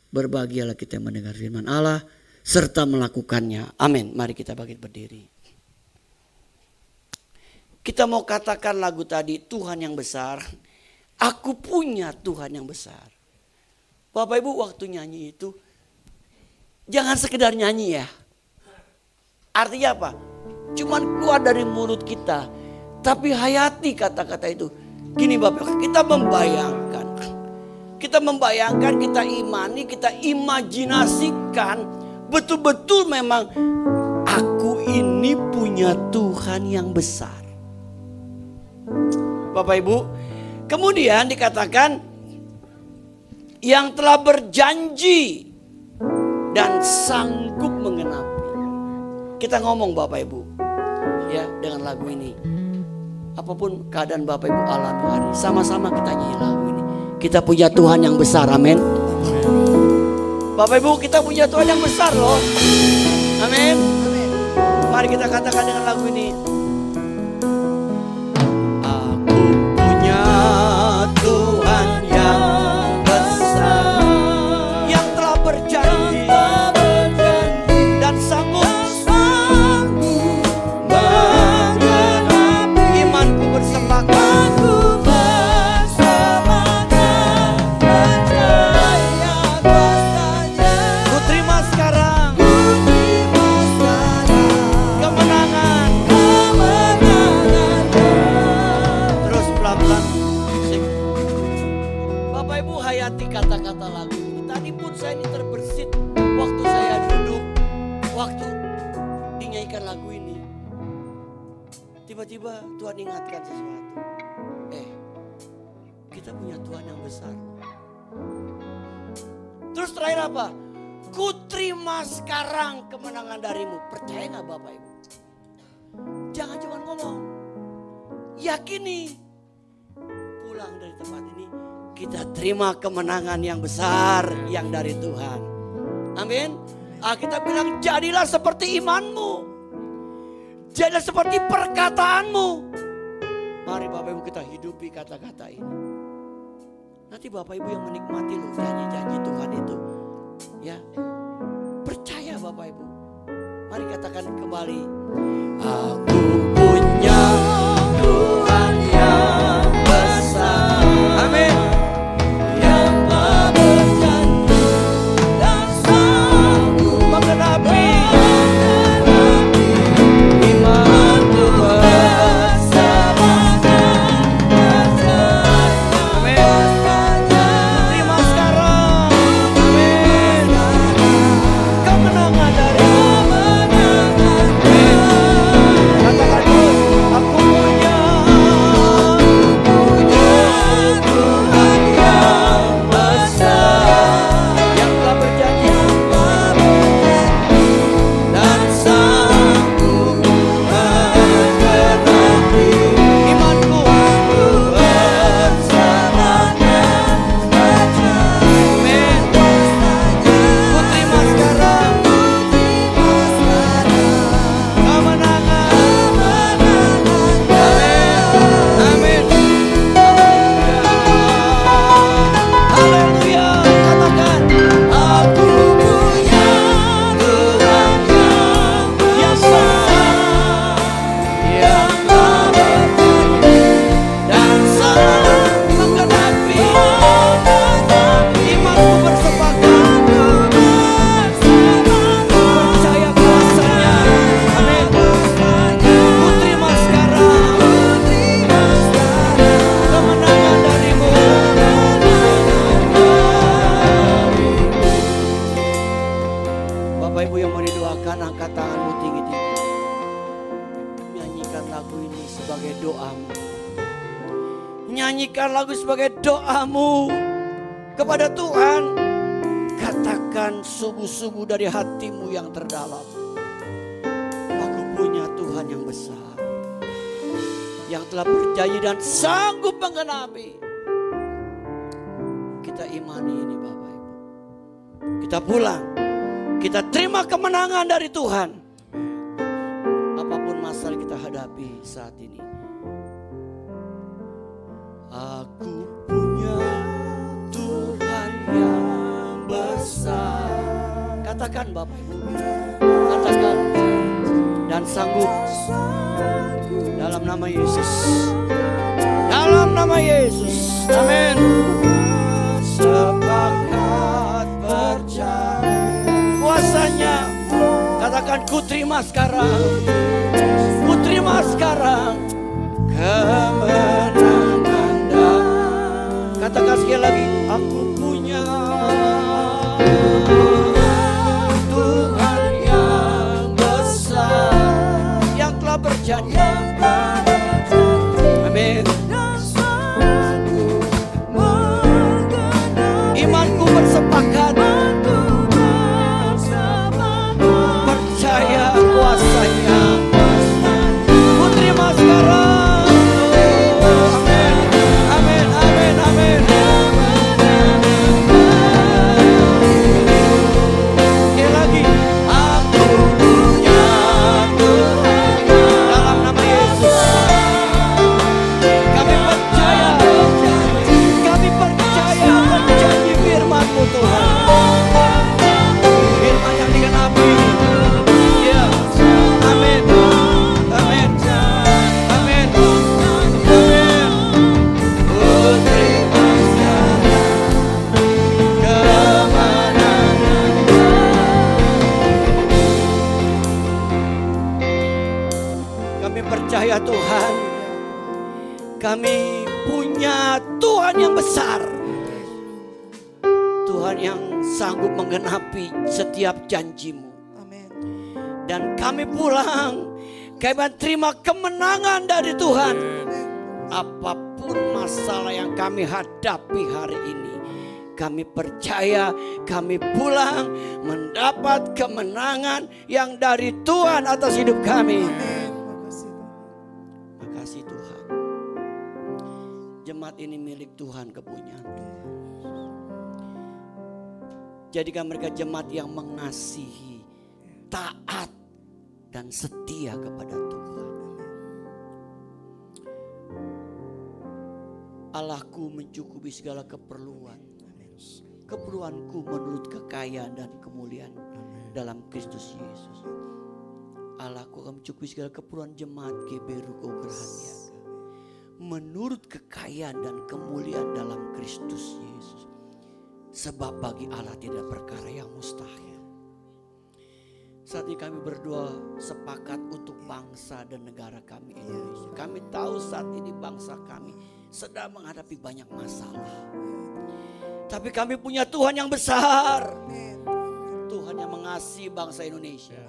Berbahagialah kita yang mendengar firman Allah serta melakukannya. Amin. Mari kita bangkit berdiri. Kita mau katakan lagu tadi, Tuhan yang besar. Aku punya Tuhan yang besar. Bapak Ibu, waktu nyanyi itu jangan sekedar nyanyi ya. Artinya apa? Cuman keluar dari mulut kita. Tapi hayati kata-kata itu. Gini Bapak, kita membayangkan. Kita membayangkan, kita imani, kita imajinasikan. Betul-betul memang aku ini punya Tuhan yang besar. Bapak Ibu, kemudian dikatakan yang telah berjanji dan sanggup menggenapi. Kita ngomong Bapak Ibu ya dengan lagu ini. Apapun keadaan Bapak Ibu alami hari, sama-sama kita nyanyi lagu ini. Kita punya Tuhan yang besar, amin. Bapak Ibu, kita punya Tuhan yang besar loh. Amin. Mari kita katakan dengan lagu ini. Tuhan yang besar, yang telah berjanji dan sanggup menggenapi. Imanku bersemangat, percaya kuasanya. Ku terima sekarang kemenangan. Terus pelan-pelan. Bapak Ibu, hayati kata-kata lagu ini. Tadi pun saya ini terbersit waktu saya duduk, waktu dinyanyikan lagu ini. Tiba-tiba Tuhan ingatkan sesuatu. Kita punya Tuhan yang besar. Terus terakhir apa? Ku terima sekarang kemenangan darimu. Percaya gak Bapak Ibu? Jangan cuma ngomong. Yakini. Pulang dari tempat ini kita terima kemenangan yang besar yang dari Tuhan. Amin. Kita bilang jadilah seperti imanmu, jadilah seperti perkataanmu. Mari Bapak Ibu kita hidupi kata-kata ini. Nanti Bapak Ibu yang menikmati loh janji-janji Tuhan itu. Ya, percaya Bapak Ibu. Mari katakan kembali. Aku punya Tuhan yang besar. Amin. Yang telah berjanji dan sanggup menggenapi imanku bersamakan. Amin. Terima sekarang. Amin. Kemenangan dari katakan aku punya Tuhan yang besar, yang telah berjanji dan sanggup menggenapi imanku bersamakan. Amin. Ku terima sekarang kemenangan. Amin. Haleluya. Katakan aku punya Tuhan yang besar, yang telah berjanji dan sanggup menggenapi imanku bersepakat percaya kuasanya. Amin. Ku terima sekarang kemenangan darimu. Bapak Ibu yang mau didoakan, angkat tanganmu tinggi-tinggi. Nyanyikan lagu ini sebagai doamu. Nyanyikan lagu sebagai doamu kepada Tuhan. Katakan sungguh-sungguh dari hatimu yang terdalam. Aku punya Tuhan yang besar, yang telah berjanji dan sanggup menggenapi. Kita imani ini Bapak Ibu. Kita pulang, kita terima kemenangan dari Tuhan. Apapun masalah kita hadapi saat ini. Aku punya Tuhan yang besar. Katakan Bapak Ibu. Katakan. Dan sanggup. Dalam nama Yesus. Dalam nama Yesus. Amin. Sepakat percaya kuasanya. Katakan ku terima sekarang. Ku terima sekarang kemenangan. Katakan sekali lagi. Aku punya Tuhan yang besar, yang telah berjanji. Amin. Imanku bersepakat percaya kuasanya. Ku terima sekarang. Amin, amin, amin, amin. Sekali lagi. Aku punya Tuhan dalam nama Yesus. Kami percaya berjanji firman-Mu Tuhan. Firman yang digenapi. Ya, amin, amin, amin, amin. Ku terima kemenangan. Kami percaya Tuhan, kami punya Tuhan yang besar, Tuhan yang sanggup menggenapi setiap janji-Mu. Amin. Dan kami pulang, kami terima kemenangan dari Tuhan. Apapun masalah yang kami hadapi hari ini, kami percaya kami pulang mendapat kemenangan yang dari Tuhan atas hidup kami. Amin. Makasih Tuhan. Makasih Tuhan. Jemaat jemaat ini milik Tuhan, kepunyaan Tuhan. Jadikan mereka jemaat yang mengasihi, taat, dan setia kepada Tuhan. Allahku mencukupi segala keperluan. Keperluanku menurut kekayaan dan kemuliaan dalam Kristus Yesus. Allahku akan mencukupi segala keperluan jemaat GBRU Keugrahan Niaga menurut kekayaan dan kemuliaan dalam Kristus Yesus. Sebab bagi Allah tidak perkara yang mustahil. Saat ini kami berdoa sepakat untuk bangsa dan negara kami Indonesia. Kami tahu saat ini bangsa kami sedang menghadapi banyak masalah. Tapi kami punya Tuhan yang besar. Tuhan yang mengasihi bangsa Indonesia.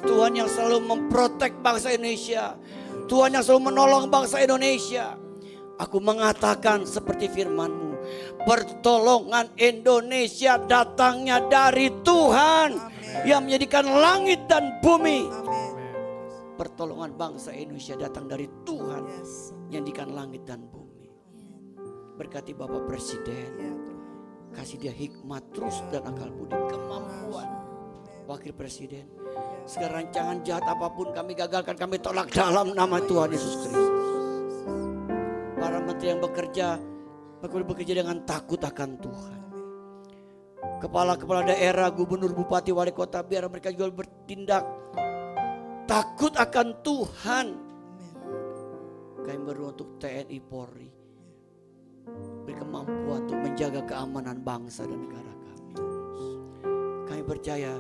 Tuhan yang selalu memprotek bangsa Indonesia. Tuhan yang selalu menolong bangsa Indonesia. Aku mengatakan seperti firman-Mu, pertolongan Indonesia datangnya dari Tuhan yang menjadikan langit dan bumi. Pertolongan bangsa Indonesia datang dari Tuhan yang menjadikan langit dan bumi. Berkati Bapak Presiden, kasih dia hikmat terus dan akal budi, kemampuan. Wakil Presiden, segala rancangan jahat apapun kami gagalkan, kami tolak dalam nama Tuhan Yesus Kristus. Para menteri yang bekerja dengan takut akan Tuhan. Kepala-kepala daerah, gubernur, bupati, wali kota, biar mereka juga bertindak takut akan Tuhan. Kami berdoa untuk TNI Polri, beri kemampuan untuk menjaga keamanan bangsa dan negara kami. Kami percaya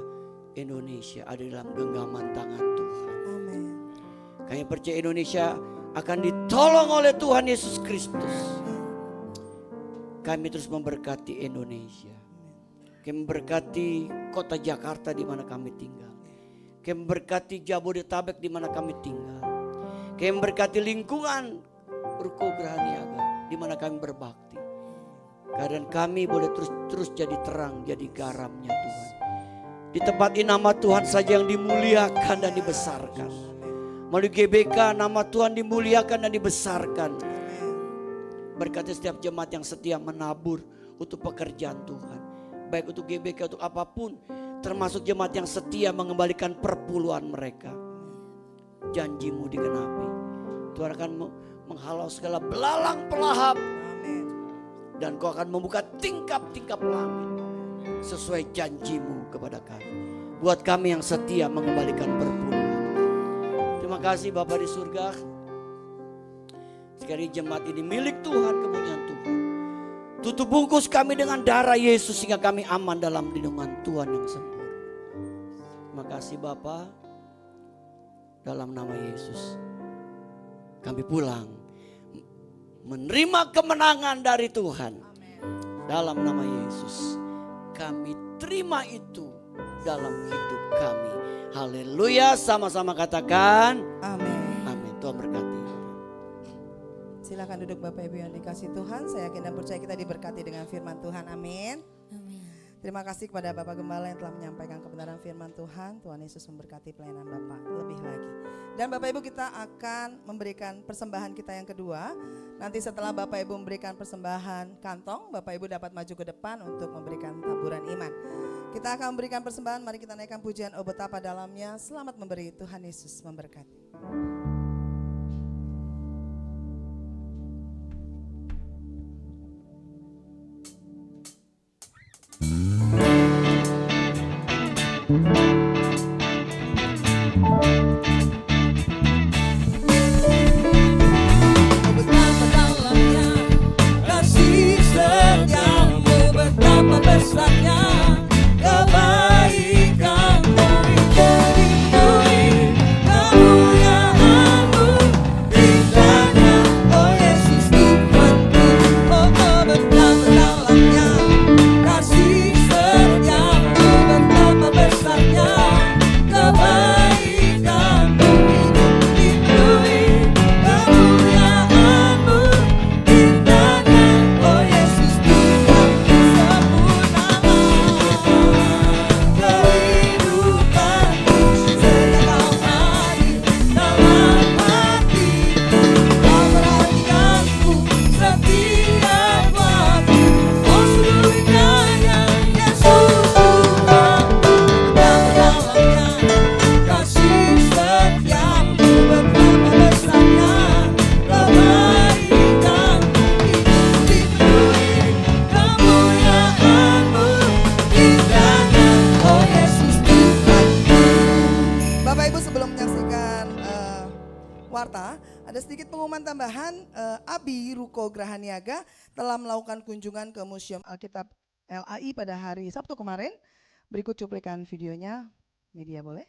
Indonesia ada dalam genggaman tangan Tuhan. Kami percaya Indonesia akan ditolong oleh Tuhan Yesus Kristus. Kami terus memberkati Indonesia. Kami memberkati kota Jakarta di mana kami tinggal. Kami memberkati Jabodetabek di mana kami tinggal. Kami memberkati lingkungan Ruko Grahaniaga di mana kami berbakti. Keadaan kami boleh terus jadi terang, jadi garamnya Tuhan. Di tempat ini nama Tuhan saja yang dimuliakan dan dibesarkan. Melalui GBK nama Tuhan dimuliakan dan dibesarkan. Berkati setiap jemaat yang setia menabur untuk pekerjaan Tuhan. Baik untuk GBK, untuk apapun. Termasuk jemaat yang setia mengembalikan perpuluhan mereka. Janji-Mu digenapi. Tuhan akan menghalau segala belalang pelahap. Dan Kau akan membuka tingkap-tingkap langit. Sesuai janji-Mu kepada kami. Buat kami yang setia mengembalikan perpuluhan. Terima kasih Bapa di surga. Sekali jemaat ini milik Tuhan, kepunyaan Tuhan. Tutup bungkus kami dengan darah Yesus sehingga kami aman dalam lindungan Tuhan yang sempurna. Terima kasih Bapa. Dalam nama Yesus kami pulang menerima kemenangan dari Tuhan. Dalam nama Yesus kami terima itu dalam hidup kami. Haleluya, sama-sama katakan Amin. Amin. Tuhan berkati. Silakan duduk Bapak Ibu yang dikasih Tuhan. Saya yakin dan percaya kita diberkati dengan firman Tuhan. Amin. Terima kasih kepada Bapak Gembala yang telah menyampaikan kebenaran firman Tuhan. Tuhan Yesus memberkati pelayanan Bapak lebih lagi. Dan Bapak Ibu kita akan memberikan persembahan kita yang kedua. Nanti setelah Bapak Ibu memberikan persembahan kantong, Bapak Ibu dapat maju ke depan untuk memberikan taburan iman. Kita akan memberikan persembahan, mari kita naikkan pujian, oh betapa dalamnya. Selamat memberi, Tuhan Yesus memberkati. Betapa dalamnya kasih setiamu, betapa besarnya kebaikanmu, rindu kemuliaan. Ada sedikit pengumuman tambahan, ABI Ruko Grahaniaga telah melakukan kunjungan ke Museum Alkitab LAI pada hari Sabtu kemarin. Berikut cuplikan videonya, media boleh?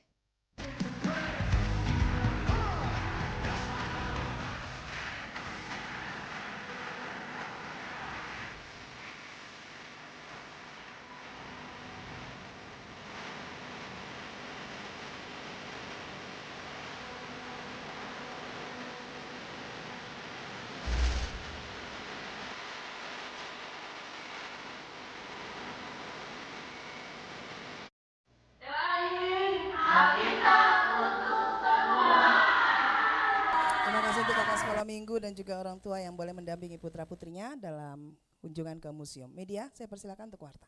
Terima kasih untuk kakak sekolah minggu dan juga orang tua yang boleh mendampingi putra-putrinya dalam kunjungan ke museum. Media, saya persilakan untuk warta.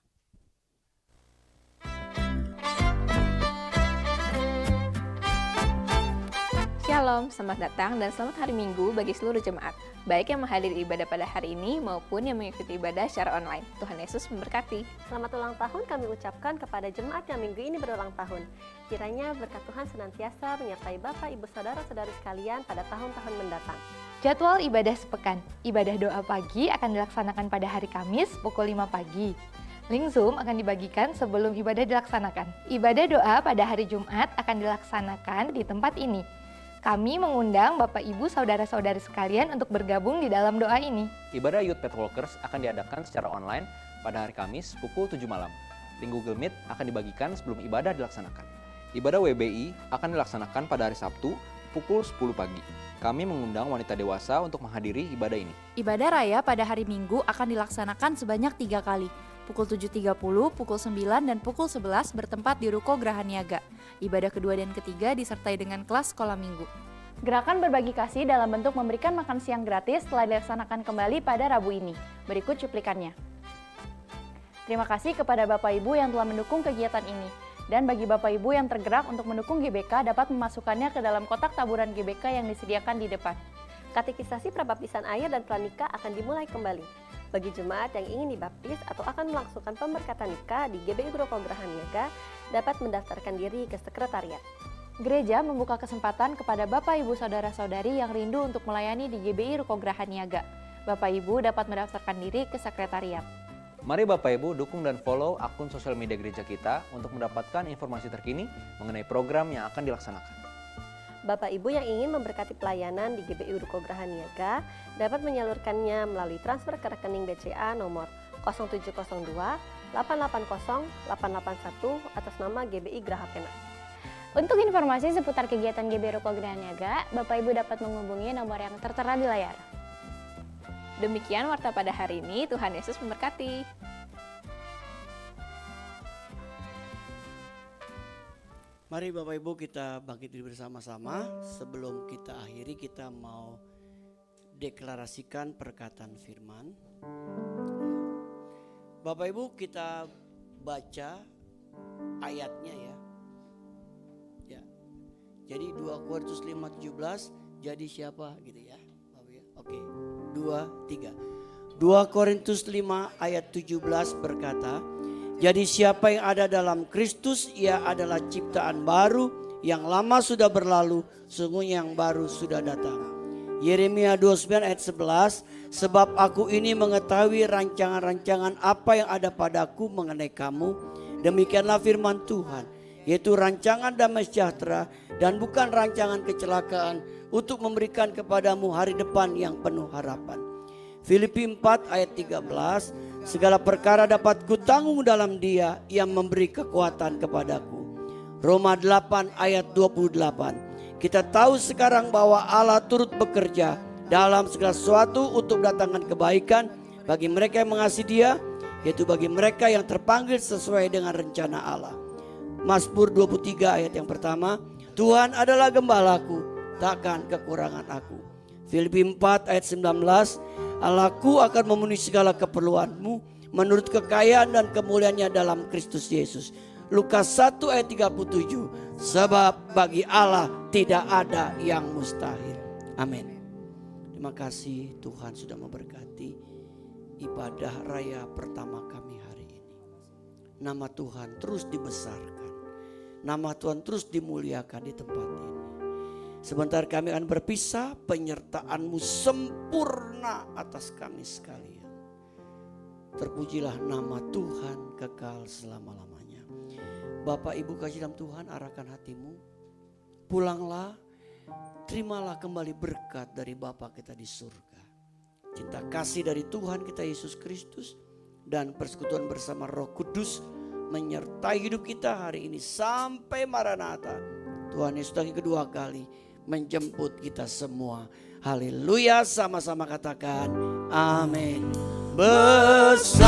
Shalom, selamat datang dan selamat hari Minggu bagi seluruh jemaat, baik yang menghadiri ibadah pada hari ini maupun yang mengikuti ibadah secara online. Tuhan Yesus memberkati. Selamat ulang tahun kami ucapkan kepada jemaat yang minggu ini berulang tahun. Kiranya berkat Tuhan senantiasa menyertai Bapak, Ibu, Saudara-saudari sekalian pada tahun-tahun mendatang. Jadwal ibadah sepekan. Ibadah doa pagi akan dilaksanakan pada hari Kamis pukul 5 pagi. Link Zoom akan dibagikan sebelum ibadah dilaksanakan. Ibadah doa pada hari Jumat akan dilaksanakan di tempat ini. Kami mengundang Bapak Ibu Saudara-saudari sekalian untuk bergabung di dalam doa ini. Ibadah Youth Pathwalkers akan diadakan secara online pada hari Kamis pukul 7 malam. Link Google Meet akan dibagikan sebelum ibadah dilaksanakan. Ibadah WBI akan dilaksanakan pada hari Sabtu pukul 10 pagi. Kami mengundang wanita dewasa untuk menghadiri ibadah ini. Ibadah raya pada hari Minggu akan dilaksanakan sebanyak 3 kali. Pukul 7.30, pukul 9, dan pukul 11 bertempat di Ruko Grahaniaga. Ibadah kedua dan ketiga disertai dengan kelas sekolah minggu. Gerakan berbagi kasih dalam bentuk memberikan makan siang gratis telah dilaksanakan kembali pada Rabu ini. Berikut cuplikannya. Terima kasih kepada Bapak Ibu yang telah mendukung kegiatan ini. Dan bagi Bapak Ibu yang tergerak untuk mendukung GBK dapat memasukkannya ke dalam kotak taburan GBK yang disediakan di depan. Katekisasi prabaptisan air dan pranikah akan dimulai kembali. Bagi jemaat yang ingin dibaptis atau akan melangsungkan pemberkatan nikah di GBI Ruko Grahaniaga dapat mendaftarkan diri ke sekretariat. Gereja membuka kesempatan kepada Bapak Ibu Saudara-saudari yang rindu untuk melayani di GBI Ruko Grahaniaga. Bapak Ibu dapat mendaftarkan diri ke sekretariat. Mari Bapak Ibu dukung dan follow akun sosial media gereja kita untuk mendapatkan informasi terkini mengenai program yang akan dilaksanakan. Bapak Ibu yang ingin memberkati pelayanan di GBI Ruko Grahaniaga dapat menyalurkannya melalui transfer ke rekening BCA nomor 0702 880 881 atas nama GBI Grahapena. Untuk informasi seputar kegiatan GBI Ruko Grahaniaga, Bapak Ibu dapat menghubungi nomor yang tertera di layar. Demikian warta pada hari ini, Tuhan Yesus memberkati. Mari Bapak Ibu kita bangkit diri bersama-sama. Sebelum kita akhiri kita mau deklarasikan perkataan firman. Bapak Ibu kita baca ayatnya ya. Ya. Jadi 2 Korintus 5:17 jadi siapa gitu ya. Bapak ya. Oke. 2 Korintus 5 ayat 17 berkata, jadi siapa yang ada dalam Kristus, ia adalah ciptaan baru, yang lama sudah berlalu, sungguh yang baru sudah datang. Yeremia 29 ayat 11, sebab aku ini mengetahui rancangan-rancangan apa yang ada padaku mengenai kamu, demikianlah firman Tuhan, yaitu rancangan damai sejahtera dan bukan rancangan kecelakaan, untuk memberikan kepadamu hari depan yang penuh harapan. Filipi 4 ayat 13, segala perkara dapat kutanggung dalam Dia yang memberi kekuatan kepadaku. Roma 8 ayat 28. Kita tahu sekarang bahwa Allah turut bekerja dalam segala sesuatu untuk mendatangkan kebaikan bagi mereka yang mengasihi Dia, yaitu bagi mereka yang terpanggil sesuai dengan rencana Allah. Mazmur 23 ayat yang pertama, Tuhan adalah gembalaku, takkan kekurangan aku. Filipi 4 ayat 19, Allahku akan memenuhi segala keperluanmu menurut kekayaan dan kemuliaannya dalam Kristus Yesus. Lukas 1 ayat 37, sebab bagi Allah tidak ada yang mustahil. Amin. Terima kasih Tuhan sudah memberkati ibadah raya pertama kami hari ini. Nama Tuhan terus dibesarkan, nama Tuhan terus dimuliakan di tempat ini. Sebentar kami akan berpisah, penyertaan-Mu sempurna atas kami sekalian. Terpujilah nama Tuhan kekal selama-lamanya. Bapak Ibu kasih dalam Tuhan, arahkan hatimu. Pulanglah, terimalah kembali berkat dari Bapa kita di surga. Cinta kasih dari Tuhan kita Yesus Kristus dan persekutuan bersama Roh Kudus menyertai hidup kita hari ini sampai Maranatha. Tuhan Yesus lagi kedua kali menjemput kita semua. Haleluya, sama-sama katakan amin. Besar